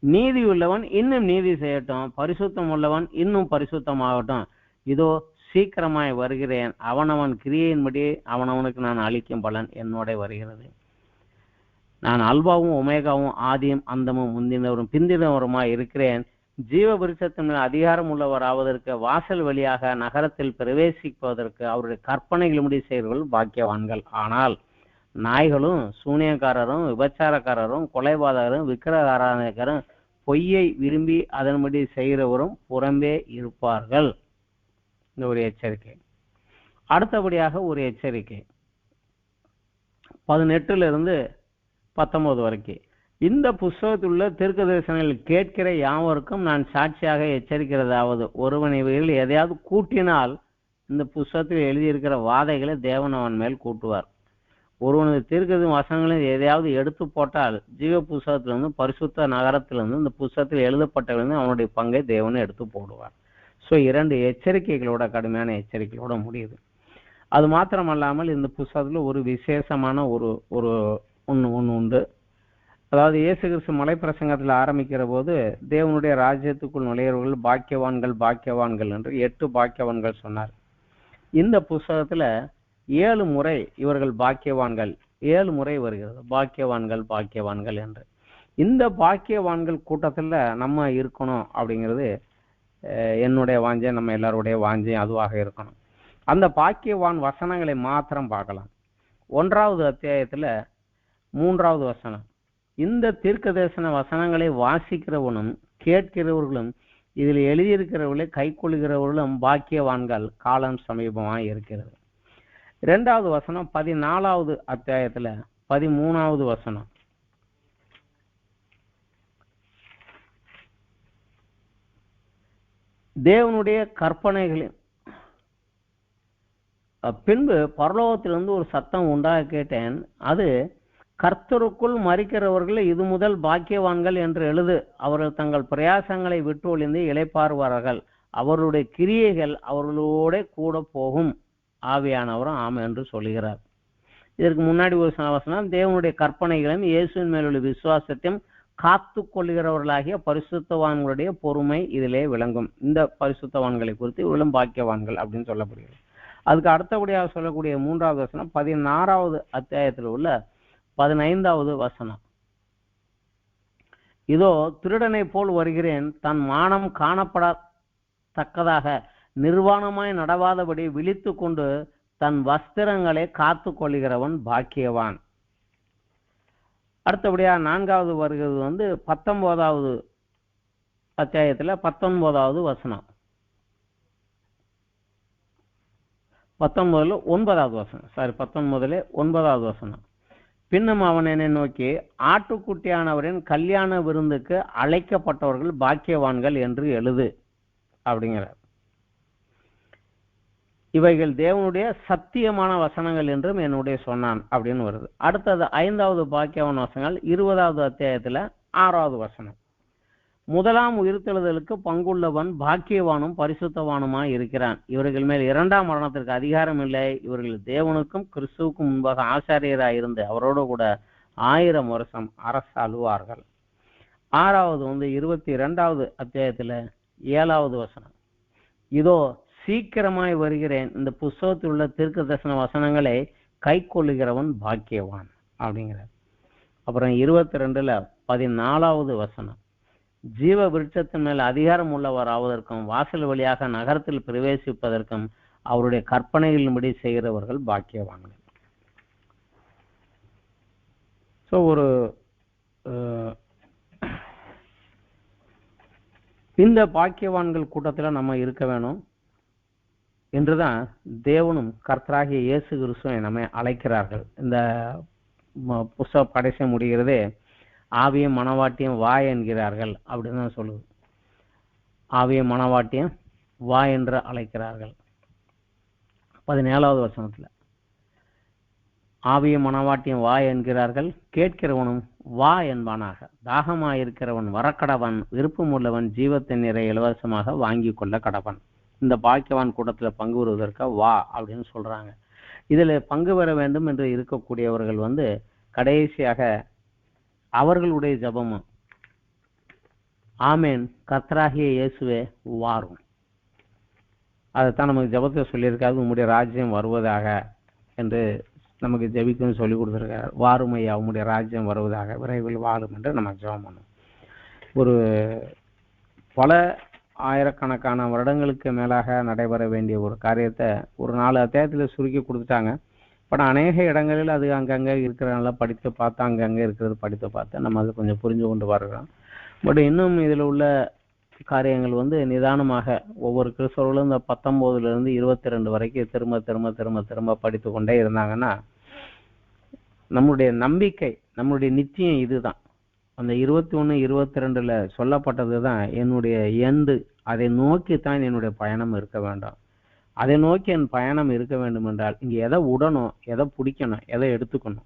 நீதி உள்ளவன் இன்னும் நீதி செய்யட்டும், பரிசுத்தம் உள்ளவன் இன்னும் பரிசுத்தமாகட்டும். இதோ சீக்கிரமாய் வருகிறேன், அவனவன் கிரியையின்படி அவனவனுக்கு நான் அளிக்கும் பலன் என்னோட வருகிறது. நான் அல்பாவும் ஒமேகாவும் ஆதியும் அந்தமும் முந்தினவரும் பிந்தினவருமாய் இருக்கிறேன். ஜீவ விருட்சத்தின் மேல் அதிகாரம் உள்ளவராவதற்கு வாசல் வழியாக நகரத்தில் பிரவேசிப்பதற்கு அவருடைய கற்பனைகளின்படி செய்கிறவர்கள் பாக்கியவான்கள். ஆனால் நாய்களும் சூனியக்காரரும் விபச்சாரக்காரரும் கொலைபாதகரும் விக்கிரகாராதகரும் பொய்யை விரும்பி அதன்படி செய்கிறவரும் புறம்பே இருப்பார்கள். இந்த ஒரு எச்சரிக்கை. அடுத்தபடியாக ஒரு எச்சரிக்கை 18-19 வரைக்கும். இந்த புஸ்தகத்துள்ள தீர்க்க தரிசனங்கள் கேட்கிற யாவருக்கும் நான் சாட்சியாக எச்சரிக்கிறதாவது, ஒருவன் இவைகள் எதையாவது கூட்டினால் இந்த புஸ்தகத்தில் எழுதியிருக்கிற வாதைகளை தேவன் அவன் மேல் கூட்டுவார். ஒருவனது தீர்க்க வசனங்களை எதையாவது எடுத்து போட்டால் ஜீவ புஸ்தகத்திலிருந்து பரிசுத்த நகரத்திலிருந்து இந்த புஸ்தகத்தில் எழுதப்பட்டவிலிருந்து அவனுடைய பங்கை தேவனை எடுத்து போடுவார். ஸோ 2 எச்சரிக்கைகளோட, கடுமையான எச்சரிக்கைகளோட முடியுது. அது மாத்திரமல்லாமல் இந்த புஸ்தகத்தில் ஒரு விசேஷமான ஒன்று உண்டு. அதாவது இயேசு கிறிஸ்து மலை பிரசங்கத்தில் ஆரம்பிக்கிற போது தேவனுடைய ராஜ்யத்துக்குள் நுழையவர்கள் பாக்கியவான்கள் பாக்கியவான்கள் என்று 8 பாக்கியவான்கள் சொன்னார். இந்த புஸ்தகத்துல 7 முறை இவர்கள் பாக்கியவான்கள் 7 முறை வருகிறது, பாக்கியவான்கள் பாக்கியவான்கள் என்று. இந்த பாக்கியவான்கள் கூட்டத்துல நம்ம இருக்கணும் அப்படிங்கிறது என்னுடைய வாஞ்சை, நம்ம எல்லாருடைய வாஞ்சையும் அதுவாக இருக்கணும். அந்த பாக்கியவான் வசனங்களை மாத்திரம் பார்க்கலாம். 1வது அத்தியாயத்துல 3வது வசனம், இந்த தீர்க்க தரிசன வசனங்களை வாசிக்கிறவனும் கேட்கிறவர்களும் இதில் எழுதியிருக்கிறவர்களை கை கொள்கிறவர்களும் பாக்கியவான்கள், காலம் சமீபமாய் இருக்கிறது. 2வது வசனம் 14வது அத்தியாயத்துல 13வது வசனம், தேவனுடைய கற்பனைகளின் பின்பு பரலோகத்திலிருந்து ஒரு சத்தம் உண்டாக கேட்டேன், அது கர்த்தருக்குள் மரிக்கிறவர்கள் இது முதல் பாக்கியவான்கள் என்று எழுது, அவர்கள் தங்கள் பிரயாசங்களை விட்டு ஒளிந்து இளைப்பாறுவார்கள், அவருடைய கிரியைகள் அவர்களோட கூட போகும், ஆவியானவரும் ஆம் என்று சொல்கிறார். இதற்கு முன்னாடி ஒரு வசனம், தேவனுடைய கற்பனைகளையும் இயேசுவின் மேலுள்ள விசுவாசத்தையும் காத்து கொள்கிறவர்களாகிய பரிசுத்தவான்களுடைய பொறுமை இதிலே விளங்கும். இந்த பரிசுத்தவான்களை குறித்து இவர்களும் பாக்கியவான்கள் அப்படின்னு சொல்லப்படுகிறது. அதுக்கு அடுத்தபடியாக சொல்லக்கூடிய 3வது வசனம் 16வது அத்தியாயத்தில் உள்ள 15வது வசனம், இதோ திருடனை போல் வருகிறேன், தன் மானம் காணப்படத்தக்கதாக நிர்வாணமாய் நடவாதபடி விழித்து கொண்டு தன் வஸ்திரங்களை காத்து கொள்கிறவன் பாக்கியவான். அடுத்தபடியாக 4வது வருகிறது 19வது அத்தியாயத்துல 19வது வசனம், 19வது வசனம், பின்னும் அவன் என்னை நோக்கி, ஆட்டுக்குட்டியானவரின் கல்யாண விருந்துக்கு அழைக்கப்பட்டவர்கள் பாக்கியவான்கள் என்று எழுது அப்படிங்கிறார். இவைகள் தேவனுடைய சத்தியமான வசனங்கள் என்றும் என்னுடைய சொன்னான் அப்படின்னு வருது. அடுத்தது 5வது பாக்கியவான் வசனங்கள் 20வது அத்தியாயத்துல 6வது வசனம், முதலாம் உயிர்த்தெழுதலுக்கு பங்குள்ளவன் பாக்கியவானும் பரிசுத்தவானுமாய் இருக்கிறான், இவர்கள் மேல் 2ஆம் மரணத்திற்கு அதிகாரம் இல்லை, இவர்கள் தேவனுக்கும் கிறிஸ்துவுக்கும் முன்பாக ஆசாரியராய் இருந்து அவரோடு கூட 1000 வருஷம் அரசாளுவார்கள். 6வது 22வது அத்தியாயத்துல 7வது வசனம், இதோ சீக்கிரமாய் வருகிறேன், இந்த புஸ்தகத்தில் உள்ள தீர்க்க தரிசன வசனங்களை கை கொள்ளுகிறவன் பாக்கியவான் அப்படிங்கிறார். அப்புறம் 22ல 14வது வசனம், ஜீவ விருட்சத்தின் மேல் அதிகாரம் உள்ளவர் ஆவதற்கும் வாசல் வழியாக நகரத்தில் பிரவேசிப்பதற்கும் அவருடைய கற்பனைகளின்படி செய்கிறவர்கள் பாக்கியவான்கள். ஸோ இந்த பாக்கியவான்கள் கூட்டத்தில் நம்ம இருக்க வேணும் என்றுதான் தேவனும் கர்த்தராகிய இயேசு கிறிஸ்துவை நம்மை அழைக்கிறார்கள். இந்த புஸ்தக கடைசி முடிகிறதே ஆவியும் மனவாட்டியும் வா என்கிறார்கள் அப்படின்னு தான் சொல்லுது. ஆவியும் மனவாட்டியும் வா என்று அழைக்கிறார்கள். 17வது வசனத்துல ஆவியும் மனவாட்டியும் வா என்கிறார்கள், கேட்கிறவனும் வா என்பானாக. தாகமாயிருக்கிறவன் வரக்கடவன், விருப்பம் உள்ளவன் ஜீவத்தின் நீரை இலவசமாக வாங்கி கொள்ள கடவன். இந்த பாக்கியவான் கூட்டத்துல பங்கு பெறுவதற்கு வா அப்படின்னு சொல்றாங்க. இதுல பங்கு பெற வேண்டும் என்று இருக்கக்கூடியவர்கள் கடைசியாக அவர்களுடைய ஜபமும் ஆமேன் கர்த்தராகிய இயேசுவே வாரும். அதைத்தான் நமக்கு ஜபத்தை சொல்லியிருக்காது, உம்முடைய ராஜ்யம் வருவதாக என்று நமக்கு ஜெபிக்கும் சொல்லி கொடுத்துருக்காரு. வாருமையா உம்முடைய ராஜ்யம் வருவதாக, விரைவில் வாரும் என்று நம்ம ஜெபம் பண்ணோம். ஒரு பல ஆயிரக்கணக்கான வருடங்களுக்கு மேலாக நடைபெற வேண்டிய ஒரு காரியத்தை ஒரு 4 அத்தியாயத்தில் சுருக்கி கொடுத்துட்டாங்க. பட் அநேக இடங்களில் அது அங்கங்கே இருக்கிறனால படித்து பார்த்து அங்கங்கே இருக்கிறது படித்து பார்த்து நம்ம அதை கொஞ்சம் புரிஞ்சு கொண்டு வருகிறோம். பட் இன்னும் இதில் உள்ள காரியங்கள் நிதானமாக ஒவ்வொரு கிறிஸ்தவர்களும் இந்த 19லிருந்து 22 வரைக்கும் திரும்ப திரும்ப திரும்ப திரும்ப படித்து கொண்டே இருந்தாங்கன்னா நம்முடைய நம்பிக்கை, நம்முடைய நிச்சயம் இதுதான். அந்த 21, 22ல சொல்லப்பட்டது தான் என்னுடைய எண்டு. அதை நோக்கித்தான் என்னுடைய பயணம் இருக்க வேண்டாம். அதை நோக்கி என் பயணம் இருக்க வேண்டும் என்றால் இங்கே எதை விடணும், எதை பிடிக்கணும், எதை எடுத்துக்கணும்,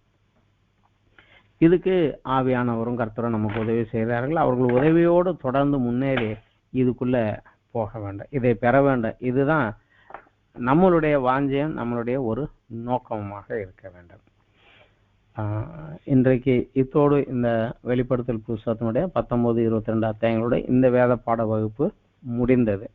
இதுக்கு ஆவியானவரும் கர்த்தரும் நமக்கு உதவி செய்கிறார்கள். அவர்கள் உதவியோடு தொடர்ந்து முன்னேறி இதுக்குள்ள போக வேண்டும், இதை பெற வேண்டும். இதுதான் நம்மளுடைய வாஞ்சையும் நம்மளுடைய ஒரு நோக்கமாக இருக்க வேண்டும். இன்றைக்கு இத்தோடு இந்த வெளிப்படுத்தல் புஸ்தகத்தினுடைய 19, 22 அத்தியாயங்களுடைய இந்த வேத பாட வகுப்பு முடிந்தது.